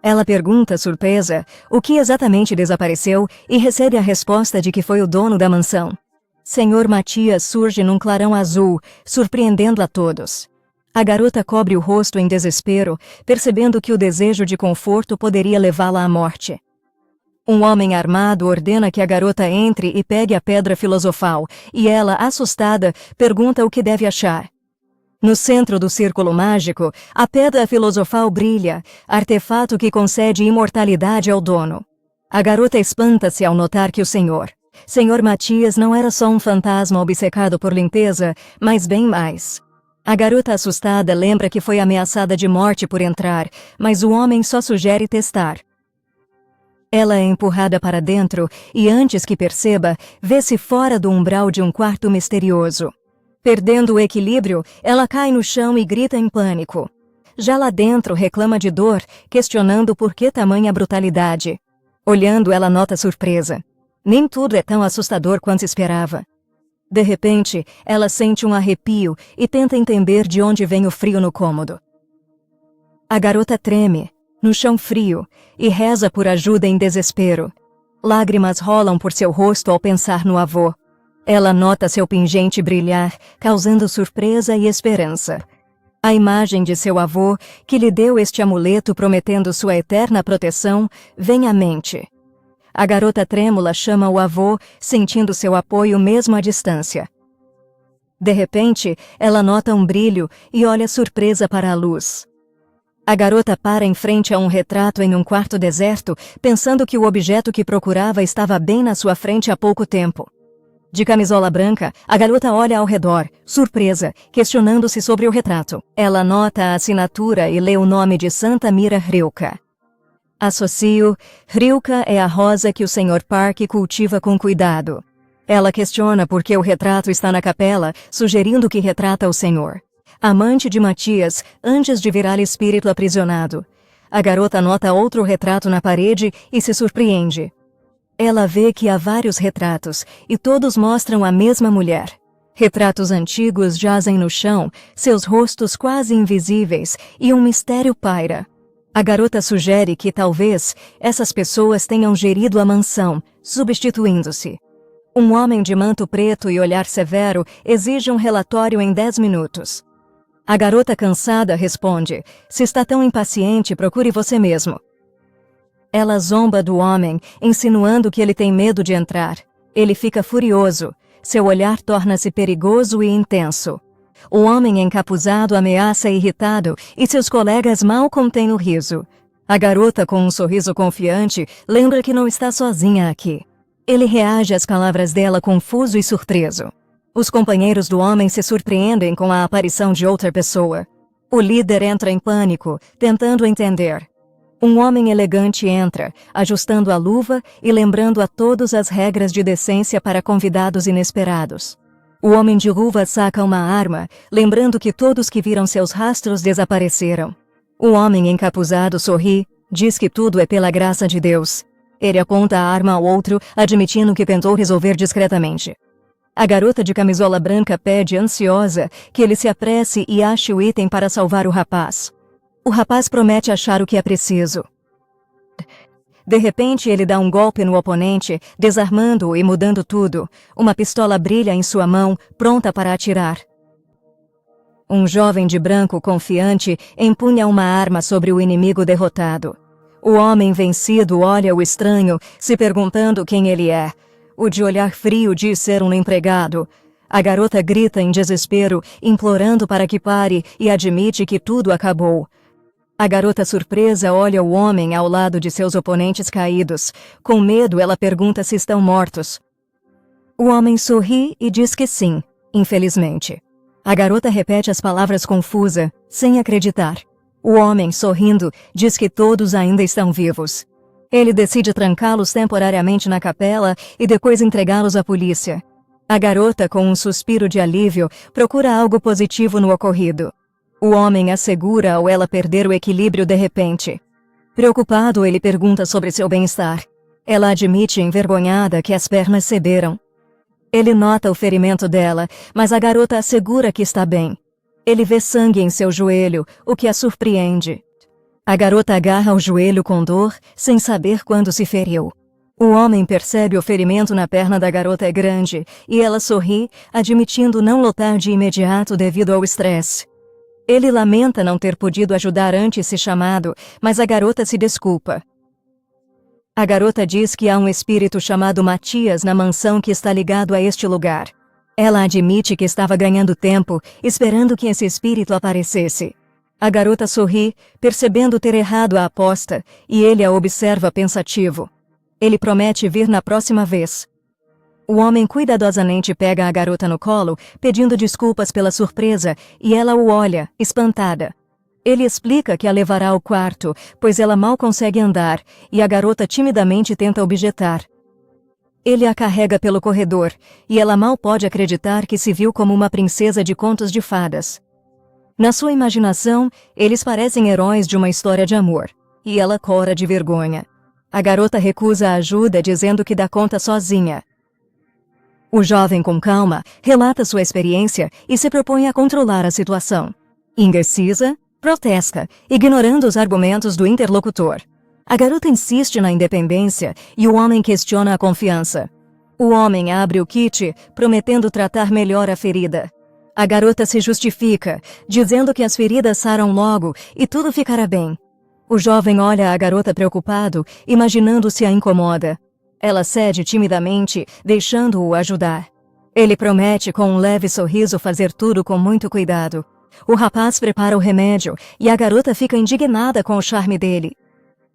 Ela pergunta, surpresa, o que exatamente desapareceu e recebe a resposta de que foi o dono da mansão. Sr. Matias surge num clarão azul, surpreendendo a todos. A garota cobre o rosto em desespero, percebendo que o desejo de conforto poderia levá-la à morte. Um homem armado ordena que a garota entre e pegue a pedra filosofal, e ela, assustada, pergunta o que deve achar. No centro do círculo mágico, a pedra filosofal brilha, artefato que concede imortalidade ao dono. A garota espanta-se ao notar que o Senhor Matias não era só um fantasma obcecado por limpeza, mas bem mais. A garota assustada lembra que foi ameaçada de morte por entrar, mas o homem só sugere testar. Ela é empurrada para dentro e, antes que perceba, vê-se fora do umbral de um quarto misterioso. Perdendo o equilíbrio, ela cai no chão e grita em pânico. Já lá dentro, reclama de dor, questionando por que tamanha brutalidade. Olhando, ela nota surpresa. Nem tudo é tão assustador quanto esperava. De repente, ela sente um arrepio e tenta entender de onde vem o frio no cômodo. A garota treme, no chão frio, e reza por ajuda em desespero. Lágrimas rolam por seu rosto ao pensar no avô. Ela nota seu pingente brilhar, causando surpresa e esperança. A imagem de seu avô, que lhe deu este amuleto prometendo sua eterna proteção, vem à mente. A garota trêmula chama o avô, sentindo seu apoio mesmo à distância. De repente, ela nota um brilho e olha surpresa para a luz. A garota para em frente a um retrato em um quarto deserto, pensando que o objeto que procurava estava bem na sua frente há pouco tempo. De camisola branca, a garota olha ao redor, surpresa, questionando-se sobre o retrato. Ela nota a assinatura e lê o nome de Santa Mira Hrilka. Associo, Hrilka é a rosa que o Sr. Park cultiva com cuidado. Ela questiona por que o retrato está na capela, sugerindo que retrata o Senhor. Amante de Matias, antes de virar espírito aprisionado. A garota nota outro retrato na parede e se surpreende. Ela vê que há vários retratos, e todos mostram a mesma mulher. Retratos antigos jazem no chão, seus rostos quase invisíveis, e um mistério paira. A garota sugere que, talvez, essas pessoas tenham gerido a mansão, substituindo-se. Um homem de manto preto e olhar severo exige um relatório em 10 minutos. A garota cansada responde: "Se está tão impaciente, procure você mesmo." Ela zomba do homem, insinuando que ele tem medo de entrar. Ele fica furioso. Seu olhar torna-se perigoso e intenso. O homem encapuzado ameaça irritado e seus colegas mal contêm o riso. A garota, com um sorriso confiante, lembra que não está sozinha aqui. Ele reage às palavras dela confuso e surpreso. Os companheiros do homem se surpreendem com a aparição de outra pessoa. O líder entra em pânico, tentando entender. Um homem elegante entra, ajustando a luva e lembrando a todos as regras de decência para convidados inesperados. O homem de luva saca uma arma, lembrando que todos que viram seus rastros desapareceram. O homem encapuzado sorri, diz que tudo é pela graça de Deus. Ele aponta a arma ao outro, admitindo que tentou resolver discretamente. A garota de camisola branca pede, ansiosa, que ele se apresse e ache o item para salvar o rapaz. O rapaz promete achar o que é preciso. De repente, ele dá um golpe no oponente, desarmando-o e mudando tudo. Uma pistola brilha em sua mão, pronta para atirar. Um jovem de branco confiante empunha uma arma sobre o inimigo derrotado. O homem vencido olha o estranho, se perguntando quem ele é. O de olhar frio diz ser um empregado. A garota grita em desespero, implorando para que pare e admite que tudo acabou. A garota surpresa olha o homem ao lado de seus oponentes caídos. Com medo, ela pergunta se estão mortos. O homem sorri e diz que sim, infelizmente. A garota repete as palavras confusa, sem acreditar. O homem, sorrindo, diz que todos ainda estão vivos. Ele decide trancá-los temporariamente na capela e depois entregá-los à polícia. A garota, com um suspiro de alívio, procura algo positivo no ocorrido. O homem a segura ao ela perder o equilíbrio de repente. Preocupado, ele pergunta sobre seu bem-estar. Ela admite, envergonhada, que as pernas cederam. Ele nota o ferimento dela, mas a garota assegura que está bem. Ele vê sangue em seu joelho, o que a surpreende. A garota agarra o joelho com dor, sem saber quando se feriu. O homem percebe o ferimento na perna da garota é grande, e ela sorri, admitindo não lutar de imediato devido ao estresse. Ele lamenta não ter podido ajudar antes se chamado, mas a garota se desculpa. A garota diz que há um espírito chamado Matias na mansão que está ligado a este lugar. Ela admite que estava ganhando tempo, esperando que esse espírito aparecesse. A garota sorri, percebendo ter errado a aposta, e ele a observa pensativo. Ele promete vir na próxima vez. O homem cuidadosamente pega a garota no colo, pedindo desculpas pela surpresa, e ela o olha, espantada. Ele explica que a levará ao quarto, pois ela mal consegue andar, e a garota timidamente tenta objetar. Ele a carrega pelo corredor, e ela mal pode acreditar que se viu como uma princesa de contos de fadas. Na sua imaginação, eles parecem heróis de uma história de amor, e ela cora de vergonha. A garota recusa a ajuda, dizendo que dá conta sozinha. O jovem, com calma, relata sua experiência e se propõe a controlar a situação. Indecisa, protesta, ignorando os argumentos do interlocutor. A garota insiste na independência e o homem questiona a confiança. O homem abre o kit, prometendo tratar melhor a ferida. A garota se justifica, dizendo que as feridas saram logo e tudo ficará bem. O jovem olha a garota preocupado, imaginando se a incomoda. Ela cede timidamente, deixando-o ajudar. Ele promete com um leve sorriso fazer tudo com muito cuidado. O rapaz prepara o remédio e a garota fica indignada com o charme dele.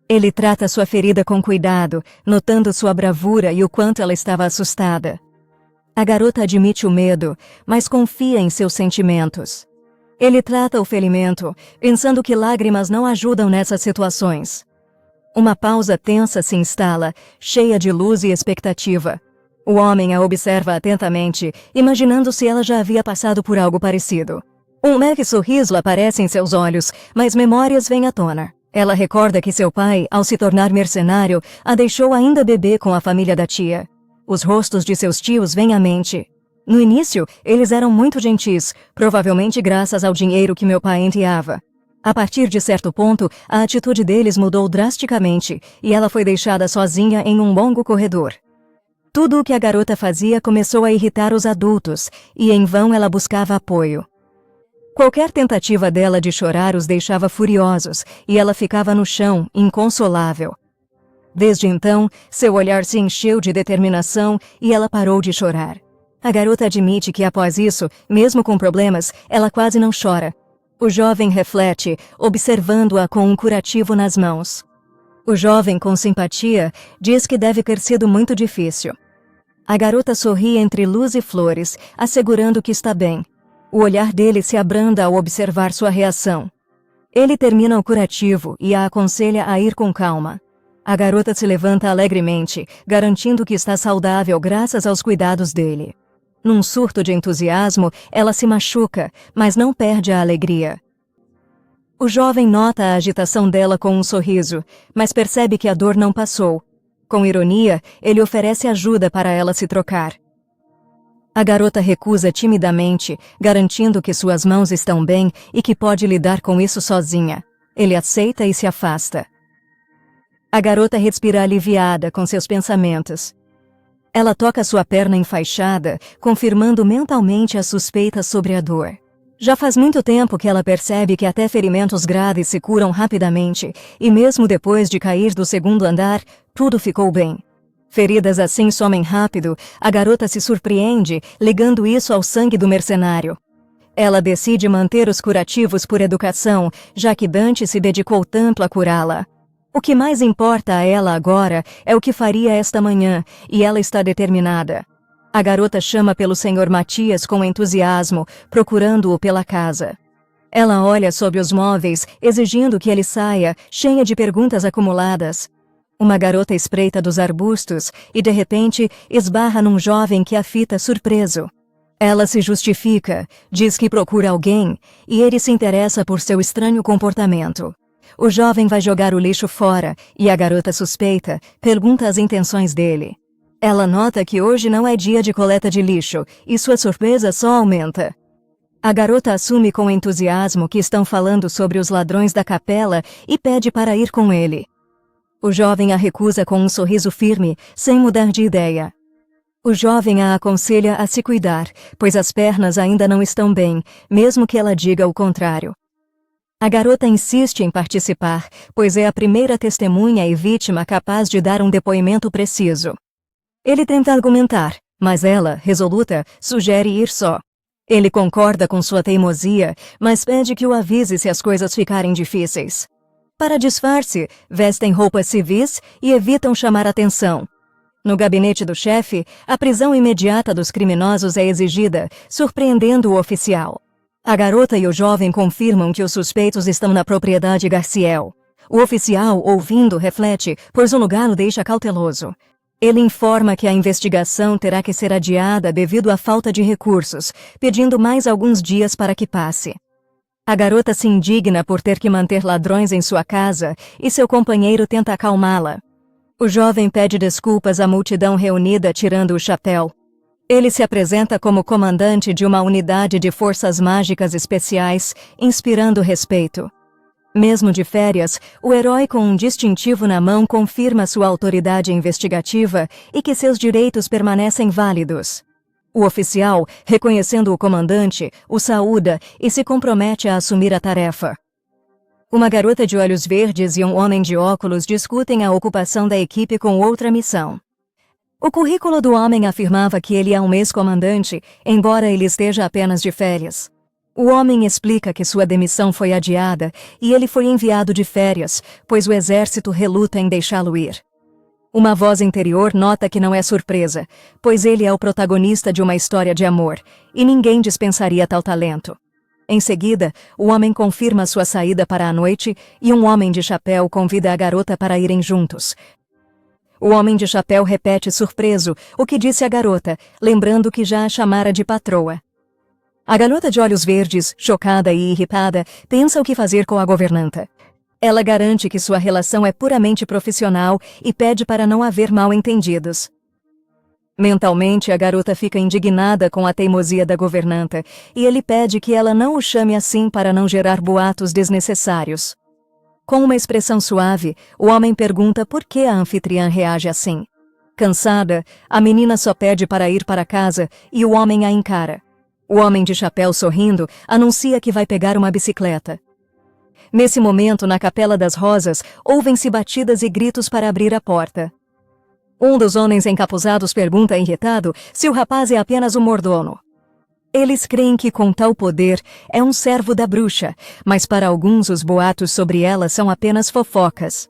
Ele trata sua ferida com cuidado, notando sua bravura e o quanto ela estava assustada. A garota admite o medo, mas confia em seus sentimentos. Ele trata o ferimento, pensando que lágrimas não ajudam nessas situações. Uma pausa tensa se instala, cheia de luz e expectativa. O homem a observa atentamente, imaginando se ela já havia passado por algo parecido. Um leve sorriso aparece em seus olhos, mas memórias vêm à tona. Ela recorda que seu pai, ao se tornar mercenário, a deixou ainda bebê com a família da tia. Os rostos de seus tios vêm à mente. No início, eles eram muito gentis, provavelmente graças ao dinheiro que meu pai enviava. A partir de certo ponto, a atitude deles mudou drasticamente e ela foi deixada sozinha em um longo corredor. Tudo o que a garota fazia começou a irritar os adultos e em vão ela buscava apoio. Qualquer tentativa dela de chorar os deixava furiosos e ela ficava no chão, inconsolável. Desde então, seu olhar se encheu de determinação e ela parou de chorar. A garota admite que após isso, mesmo com problemas, ela quase não chora. O jovem reflete, observando-a com um curativo nas mãos. O jovem, com simpatia, diz que deve ter sido muito difícil. A garota sorri entre luz e flores, assegurando que está bem. O olhar dele se abranda ao observar sua reação. Ele termina o curativo e a aconselha a ir com calma. A garota se levanta alegremente, garantindo que está saudável graças aos cuidados dele. Num surto de entusiasmo, ela se machuca, mas não perde a alegria. O jovem nota a agitação dela com um sorriso, mas percebe que a dor não passou. Com ironia, ele oferece ajuda para ela se trocar. A garota recusa timidamente, garantindo que suas mãos estão bem e que pode lidar com isso sozinha. Ele aceita e se afasta. A garota respira aliviada com seus pensamentos. Ela toca sua perna enfaixada, confirmando mentalmente a suspeita sobre a dor. Já faz muito tempo que ela percebe que até ferimentos graves se curam rapidamente, e mesmo depois de cair do segundo andar, tudo ficou bem. Feridas assim somem rápido, a garota se surpreende, ligando isso ao sangue do mercenário. Ela decide manter os curativos por educação, já que Dante se dedicou tanto a curá-la. O que mais importa a ela agora é o que faria esta manhã, e ela está determinada. A garota chama pelo Sr. Matias com entusiasmo, procurando-o pela casa. Ela olha sob os móveis, exigindo que ele saia, cheia de perguntas acumuladas. Uma garota espreita dos arbustos e, de repente, esbarra num jovem que a fita surpreso. Ela se justifica, diz que procura alguém, e ele se interessa por seu estranho comportamento. O jovem vai jogar o lixo fora e a garota suspeita, pergunta as intenções dele. Ela nota que hoje não é dia de coleta de lixo e sua surpresa só aumenta. A garota assume com entusiasmo que estão falando sobre os ladrões da capela e pede para ir com ele. O jovem a recusa com um sorriso firme, sem mudar de ideia. O jovem a aconselha a se cuidar, pois as pernas ainda não estão bem, mesmo que ela diga o contrário. A garota insiste em participar, pois é a primeira testemunha e vítima capaz de dar um depoimento preciso. Ele tenta argumentar, Mas ela, resoluta, sugere ir só. Ele concorda com sua teimosia, mas pede que o avise se as coisas ficarem difíceis. Para disfarce, vestem roupas civis e evitam chamar atenção. No gabinete do chefe, a prisão imediata dos criminosos é exigida, surpreendendo o oficial. A garota e o jovem confirmam que os suspeitos estão na propriedade Garciel. O oficial, ouvindo, reflete, pois o lugar o deixa cauteloso. Ele informa que a investigação terá que ser adiada devido à falta de recursos, pedindo mais alguns dias para que passe. A garota se indigna por ter que manter ladrões em sua casa e seu companheiro tenta acalmá-la. O jovem pede desculpas à multidão reunida tirando o chapéu. Ele se apresenta como comandante de uma unidade de forças mágicas especiais, inspirando respeito. Mesmo de férias, o herói com um distintivo na mão confirma sua autoridade investigativa e que seus direitos permanecem válidos. O oficial, reconhecendo o comandante, o saúda e se compromete a assumir a tarefa. Uma garota de olhos verdes e um homem de óculos discutem a ocupação da equipe com outra missão. O currículo do homem afirmava que ele é um ex-comandante, embora ele esteja apenas de férias. O homem explica que sua demissão foi adiada e ele foi enviado de férias, pois o exército reluta em deixá-lo ir. Uma voz interior nota que não é surpresa, pois ele é o protagonista de uma história de amor, e ninguém dispensaria tal talento. Em seguida, o homem confirma sua saída para a noite e um homem de chapéu convida a garota para irem juntos. O homem de chapéu repete surpreso o que disse a garota, lembrando que já a chamara de patroa. A garota de olhos verdes, chocada e irritada, pensa o que fazer com a governanta. Ela garante que sua relação é puramente profissional e pede para não haver mal-entendidos. Mentalmente, a garota fica indignada com a teimosia da governanta e ele pede que ela não o chame assim para não gerar boatos desnecessários. Com uma expressão suave, o homem pergunta por que a anfitriã reage assim. Cansada, a menina só pede para ir para casa e o homem a encara. O homem de chapéu, sorrindo, anuncia que vai pegar uma bicicleta. Nesse momento, na Capela das Rosas, ouvem-se batidas e gritos para abrir a porta. Um dos homens encapuzados pergunta irritado se o rapaz é apenas um mordomo. Eles creem que com tal poder é um servo da bruxa, mas para alguns os boatos sobre ela são apenas fofocas.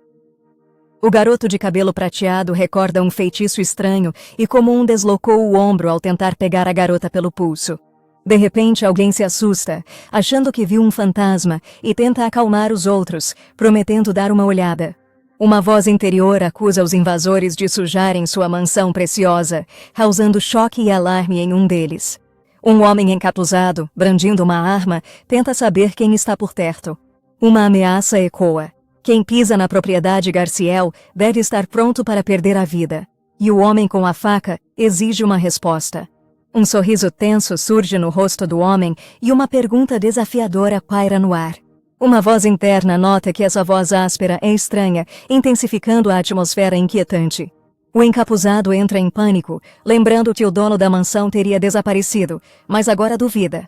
O garoto de cabelo prateado recorda um feitiço estranho e como um deslocou o ombro ao tentar pegar a garota pelo pulso. De repente, alguém se assusta, achando que viu um fantasma, e tenta acalmar os outros, prometendo dar uma olhada. Uma voz interior acusa os invasores de sujarem sua mansão preciosa, causando choque e alarme em um deles. Um homem encapuzado, brandindo uma arma, tenta saber quem está por perto. Uma ameaça ecoa. Quem pisa na propriedade Garciel deve estar pronto para perder a vida. E o homem com a faca exige uma resposta. Um sorriso tenso surge no rosto do homem e uma pergunta desafiadora paira no ar. Uma voz interna nota que essa voz áspera é estranha, intensificando a atmosfera inquietante. O encapuzado entra em pânico, lembrando que o dono da mansão teria desaparecido, mas agora duvida.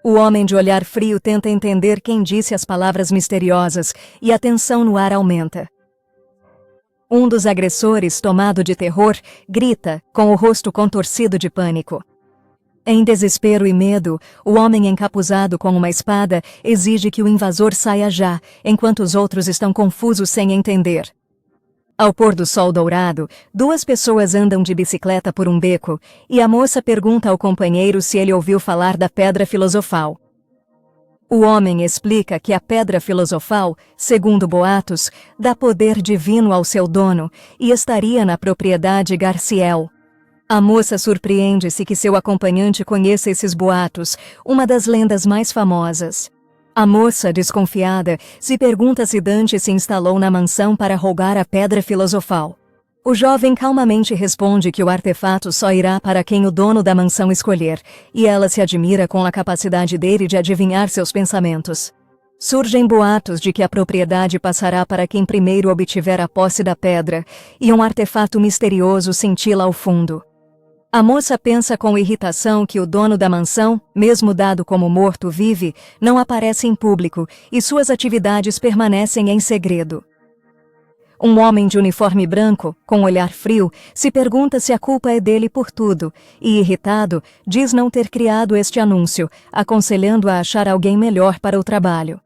O homem de olhar frio tenta entender quem disse as palavras misteriosas e a tensão no ar aumenta. Um dos agressores, tomado de terror, grita, com o rosto contorcido de pânico. Em desespero e medo, o homem encapuzado com uma espada exige que o invasor saia já, enquanto os outros estão confusos sem entender. Ao pôr do sol dourado, duas pessoas andam de bicicleta por um beco, e a moça pergunta ao companheiro se ele ouviu falar da Pedra Filosofal. O homem explica que a Pedra Filosofal, segundo boatos, dá poder divino ao seu dono e estaria na propriedade Garciel. A moça surpreende-se que seu acompanhante conheça esses boatos, uma das lendas mais famosas. A moça, desconfiada, se pergunta se Dante se instalou na mansão para roubar a Pedra Filosofal. O jovem calmamente responde que o artefato só irá para quem o dono da mansão escolher, e ela se admira com a capacidade dele de adivinhar seus pensamentos. Surgem boatos de que a propriedade passará para quem primeiro obtiver a posse da pedra, e um artefato misterioso cintila ao fundo. A moça pensa com irritação que o dono da mansão, mesmo dado como morto-vive, não aparece em público e suas atividades permanecem em segredo. Um homem de uniforme branco, com olhar frio, se pergunta se a culpa é dele por tudo e, irritado, diz não ter criado este anúncio, aconselhando a achar alguém melhor para o trabalho.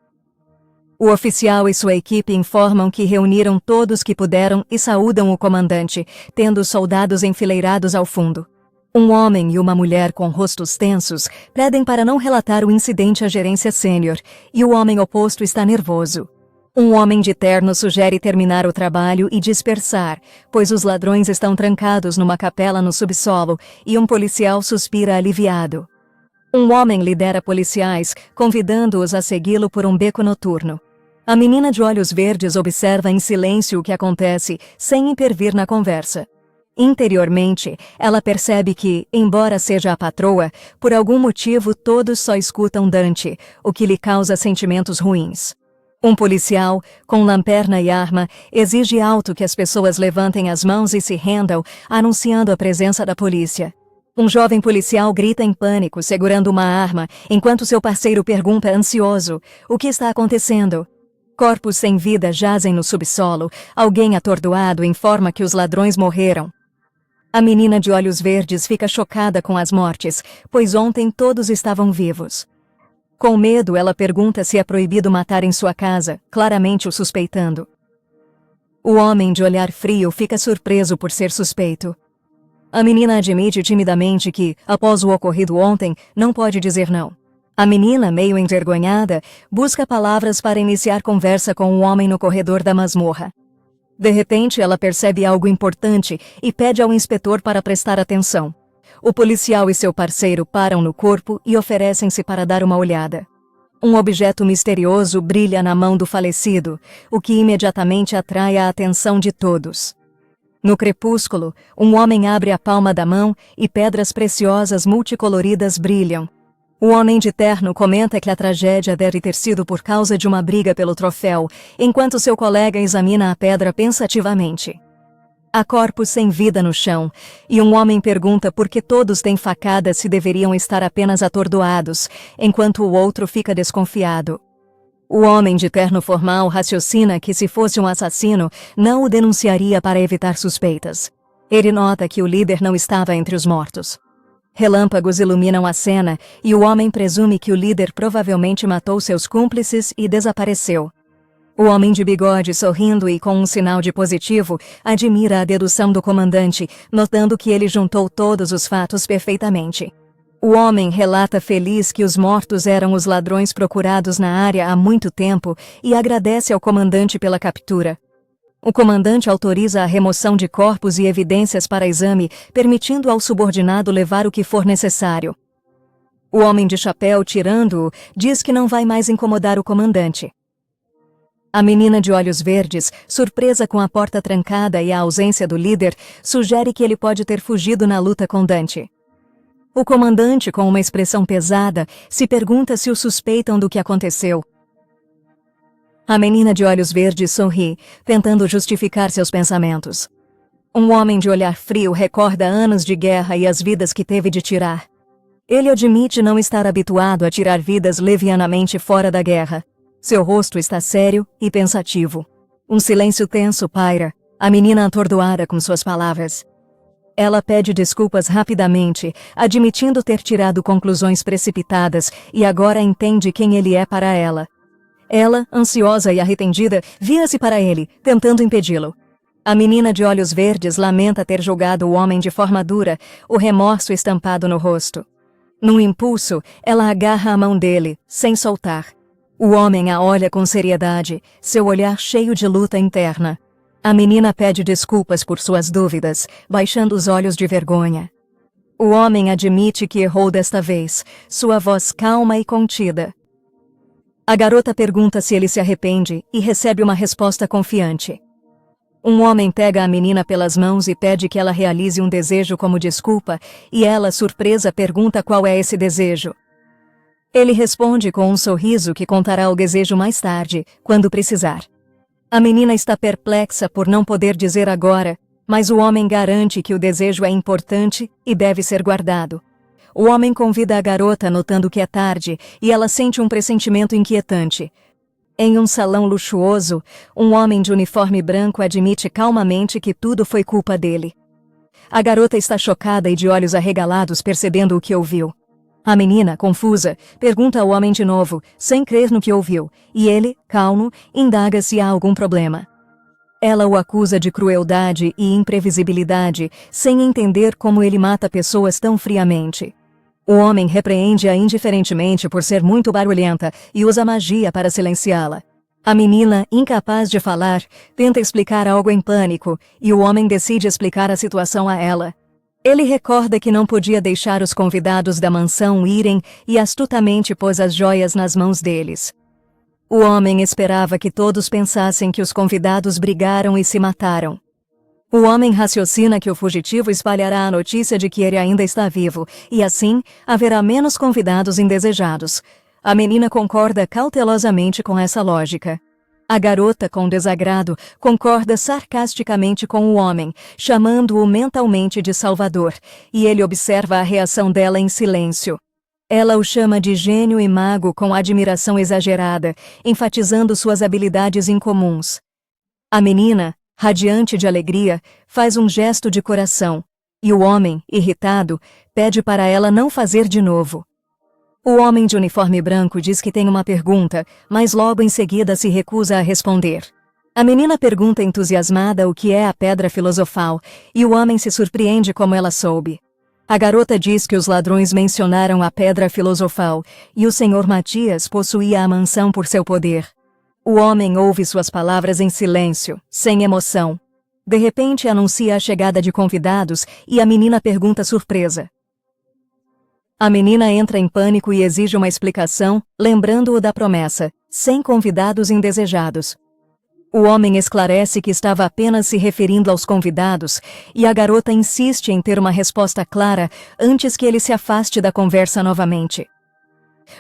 O oficial e sua equipe informam que reuniram todos que puderam e saúdam o comandante, tendo os soldados enfileirados ao fundo. Um homem e uma mulher com rostos tensos pedem para não relatar o incidente à gerência sênior, e o homem oposto está nervoso. Um homem de terno sugere terminar o trabalho e dispersar, pois os ladrões estão trancados numa capela no subsolo e um policial suspira aliviado. Um homem lidera policiais, convidando-os a segui-lo por um beco noturno. A menina de olhos verdes observa em silêncio o que acontece, sem intervir na conversa. Interiormente, ela percebe que, embora seja a patroa, por algum motivo todos só escutam Dante, o que lhe causa sentimentos ruins. Um policial, com lanterna e arma, exige alto que as pessoas levantem as mãos e se rendam, anunciando a presença da polícia. Um jovem policial grita em pânico, segurando uma arma, enquanto seu parceiro pergunta ansioso: o que está acontecendo? Corpos sem vida jazem no subsolo. Alguém atordoado informa que os ladrões morreram. A menina de olhos verdes fica chocada com as mortes, pois ontem todos estavam vivos. Com medo, ela pergunta se é proibido matar em sua casa, claramente o suspeitando. O homem de olhar frio fica surpreso por ser suspeito. A menina admite timidamente que, após o ocorrido ontem, não pode dizer não. A menina, meio envergonhada, busca palavras para iniciar conversa com o homem no corredor da masmorra. De repente, ela percebe algo importante e pede ao inspetor para prestar atenção. O policial e seu parceiro param no corpo e oferecem-se para dar uma olhada. Um objeto misterioso brilha na mão do falecido, o que imediatamente atrai a atenção de todos. No crepúsculo, um homem abre a palma da mão e pedras preciosas multicoloridas brilham. O homem de terno comenta que a tragédia deve ter sido por causa de uma briga pelo troféu, enquanto seu colega examina a pedra pensativamente. Há corpos sem vida no chão, e um homem pergunta por que todos têm facadas se deveriam estar apenas atordoados, enquanto o outro fica desconfiado. O homem de terno formal raciocina que se fosse um assassino, não o denunciaria para evitar suspeitas. Ele nota que o líder não estava entre os mortos. Relâmpagos iluminam a cena e o homem presume que o líder provavelmente matou seus cúmplices e desapareceu. O homem de bigode, sorrindo e com um sinal de positivo, admira a dedução do comandante, notando que ele juntou todos os fatos perfeitamente. O homem relata feliz que os mortos eram os ladrões procurados na área há muito tempo e agradece ao comandante pela captura. O comandante autoriza a remoção de corpos e evidências para exame, permitindo ao subordinado levar o que for necessário. O homem de chapéu, tirando-o, diz que não vai mais incomodar o comandante. A menina de olhos verdes, surpresa com a porta trancada e a ausência do líder, sugere que ele pode ter fugido na luta com Dante. O comandante, com uma expressão pesada, se pergunta se o suspeitam do que aconteceu. A menina de olhos verdes sorri, tentando justificar seus pensamentos. Um homem de olhar frio recorda anos de guerra e as vidas que teve de tirar. Ele admite não estar habituado a tirar vidas levianamente fora da guerra. Seu rosto está sério e pensativo. Um silêncio tenso paira, a menina atordoada com suas palavras. Ela pede desculpas rapidamente, admitindo ter tirado conclusões precipitadas e agora entende quem ele é para ela. Ela, ansiosa e arrependida, vira-se para ele, tentando impedi-lo. A menina de olhos verdes lamenta ter julgado o homem de forma dura, o remorso estampado no rosto. Num impulso, ela agarra a mão dele, sem soltar. O homem a olha com seriedade, seu olhar cheio de luta interna. A menina pede desculpas por suas dúvidas, baixando os olhos de vergonha. O homem admite que errou desta vez, sua voz calma e contida. A garota pergunta se ele se arrepende e recebe uma resposta confiante. Um homem pega a menina pelas mãos e pede que ela realize um desejo como desculpa, e ela, surpresa, pergunta qual é esse desejo. Ele responde com um sorriso que contará o desejo mais tarde, quando precisar. A menina está perplexa por não poder dizer agora, mas o homem garante que o desejo é importante e deve ser guardado. O homem convida a garota notando que é tarde e ela sente um pressentimento inquietante. Em um salão luxuoso, um homem de uniforme branco admite calmamente que tudo foi culpa dele. A garota está chocada e de olhos arregalados percebendo o que ouviu. A menina, confusa, pergunta ao homem de novo, sem crer no que ouviu, e ele, calmo, indaga se há algum problema. Ela o acusa de crueldade e imprevisibilidade, sem entender como ele mata pessoas tão friamente. O homem repreende-a indiferentemente por ser muito barulhenta e usa magia para silenciá-la. A menina, incapaz de falar, tenta explicar algo em pânico, e o homem decide explicar a situação a ela. Ele recorda que não podia deixar os convidados da mansão irem e astutamente pôs as joias nas mãos deles. O homem esperava que todos pensassem que os convidados brigaram e se mataram. O homem raciocina que o fugitivo espalhará a notícia de que ele ainda está vivo, e assim haverá menos convidados indesejados. A menina concorda cautelosamente com essa lógica. A garota, com desagrado, concorda sarcasticamente com o homem, chamando-o mentalmente de Salvador, e ele observa a reação dela em silêncio. Ela o chama de gênio e mago com admiração exagerada, enfatizando suas habilidades incomuns. A menina, radiante de alegria, faz um gesto de coração, e o homem, irritado, pede para ela não fazer de novo. O homem de uniforme branco diz que tem uma pergunta, mas logo em seguida se recusa a responder. A menina pergunta entusiasmada o que é a pedra filosofal, e o homem se surpreende como ela soube. A garota diz que os ladrões mencionaram a pedra filosofal, e o senhor Matias possuía a mansão por seu poder. O homem ouve suas palavras em silêncio, sem emoção. De repente anuncia a chegada de convidados e a menina pergunta surpresa. A menina entra em pânico e exige uma explicação, lembrando-o da promessa, sem convidados indesejados. O homem esclarece que estava apenas se referindo aos convidados, e a garota insiste em ter uma resposta clara antes que ele se afaste da conversa novamente.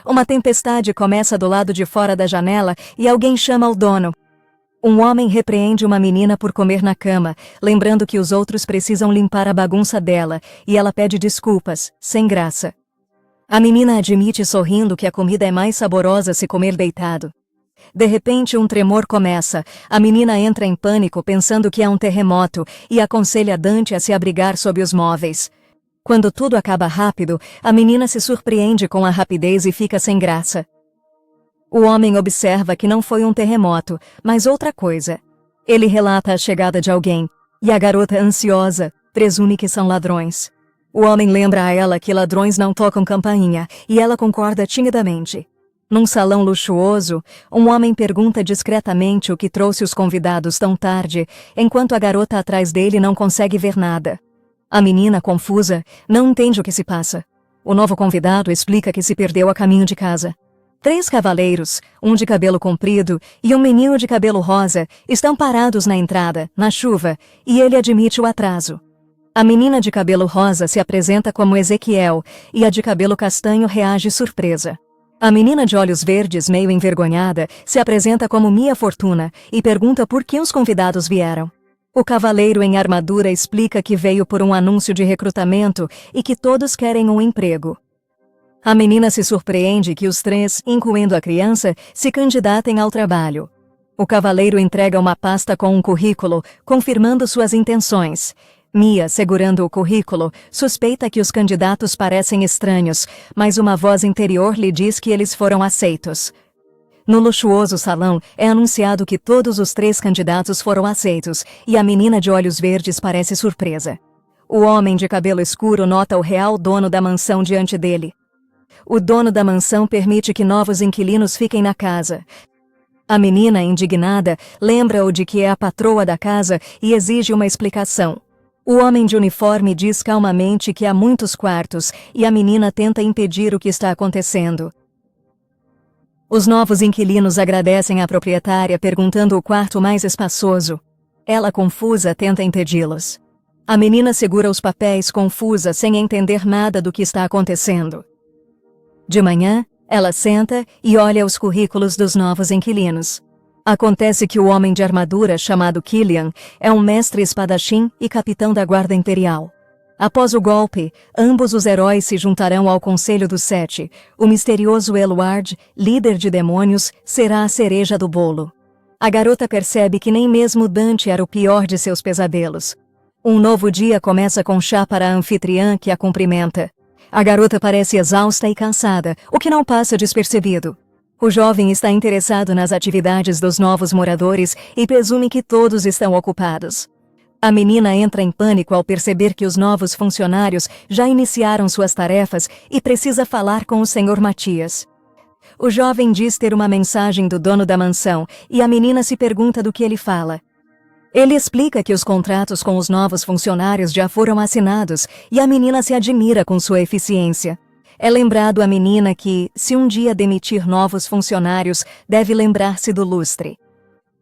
Uma tempestade começa do lado de fora da janela e alguém chama o dono. Um homem repreende uma menina por comer na cama, lembrando que os outros precisam limpar a bagunça dela, e ela pede desculpas, sem graça. A menina admite sorrindo que a comida é mais saborosa se comer deitado. De repente um tremor começa, a menina entra em pânico pensando que é um terremoto e aconselha Dante a se abrigar sob os móveis. Quando tudo acaba rápido, a menina se surpreende com a rapidez e fica sem graça. O homem observa que não foi um terremoto, mas outra coisa. Ele relata a chegada de alguém, e a garota, ansiosa, presume que são ladrões. O homem lembra a ela que ladrões não tocam campainha, e ela concorda timidamente. Num salão luxuoso, um homem pergunta discretamente o que trouxe os convidados tão tarde, enquanto a garota atrás dele não consegue ver nada. A menina, confusa, não entende o que se passa. O novo convidado explica que se perdeu a caminho de casa. 3 cavaleiros, um de cabelo comprido e um menino de cabelo rosa, estão parados na entrada, na chuva, e ele admite o atraso. A menina de cabelo rosa se apresenta como Ezequiel e a de cabelo castanho reage surpresa. A menina de olhos verdes, meio envergonhada, se apresenta como Mia Fortuna e pergunta por que os convidados vieram. O cavaleiro em armadura explica que veio por um anúncio de recrutamento e que todos querem um emprego. A menina se surpreende que os 3, incluindo a criança, se candidatem ao trabalho. O cavaleiro entrega uma pasta com um currículo, confirmando suas intenções. Mia, segurando o currículo, suspeita que os candidatos parecem estranhos, mas uma voz interior lhe diz que eles foram aceitos. No luxuoso salão, é anunciado que todos os 3 candidatos foram aceitos, e a menina de olhos verdes parece surpresa. O homem de cabelo escuro nota o real dono da mansão diante dele. O dono da mansão permite que novos inquilinos fiquem na casa. A menina, indignada, lembra-o de que é a patroa da casa e exige uma explicação. O homem de uniforme diz calmamente que há muitos quartos e a menina tenta impedir o que está acontecendo. Os novos inquilinos agradecem à proprietária perguntando o quarto mais espaçoso. Ela, confusa, tenta impedi-los. A menina segura os papéis confusa sem entender nada do que está acontecendo. De manhã, ela senta e olha os currículos dos novos inquilinos. Acontece que o homem de armadura chamado Killian é um mestre espadachim e capitão da guarda imperial. Após o golpe, ambos os heróis se juntarão ao Conselho dos Sete. O misterioso Eluard, líder de demônios, será a cereja do bolo. A garota percebe que nem mesmo Dante era o pior de seus pesadelos. Um novo dia começa com chá para a anfitriã que a cumprimenta. A garota parece exausta e cansada, o que não passa despercebido. O jovem está interessado nas atividades dos novos moradores e presume que todos estão ocupados. A menina entra em pânico ao perceber que os novos funcionários já iniciaram suas tarefas e precisa falar com o Sr. Matias. O jovem diz ter uma mensagem do dono da mansão e a menina se pergunta do que ele fala. Ele explica que os contratos com os novos funcionários já foram assinados e a menina se admira com sua eficiência. É lembrado à menina que, se um dia demitir novos funcionários, deve lembrar-se do lustre.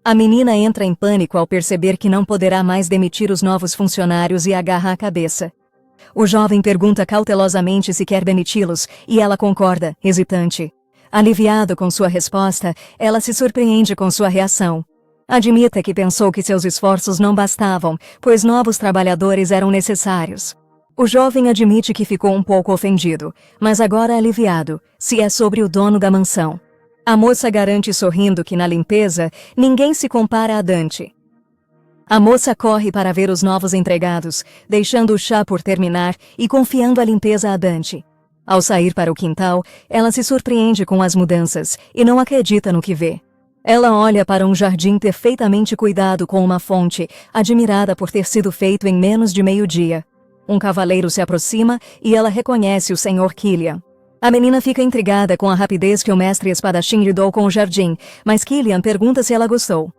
A menina entra em pânico ao perceber que não poderá mais demitir os novos funcionários e agarra a cabeça. O jovem pergunta cautelosamente se quer demiti-los e ela concorda, hesitante. Aliviado com sua resposta, ela se surpreende com sua reação. Admita que pensou que seus esforços não bastavam, pois novos trabalhadores eram necessários. O jovem admite que ficou um pouco ofendido, mas agora aliviado, se é sobre o dono da mansão. A moça garante sorrindo que na limpeza, ninguém se compara a Dante. A moça corre para ver os novos empregados, deixando o chá por terminar e confiando a limpeza a Dante. Ao sair para o quintal, ela se surpreende com as mudanças e não acredita no que vê. Ela olha para um jardim perfeitamente cuidado com uma fonte, admirada por ter sido feito em menos de meio-dia. Um cavaleiro se aproxima e ela reconhece o Sr. Killian. A menina fica intrigada com a rapidez que o mestre espadachim lidou com o jardim, mas Killian pergunta se ela gostou.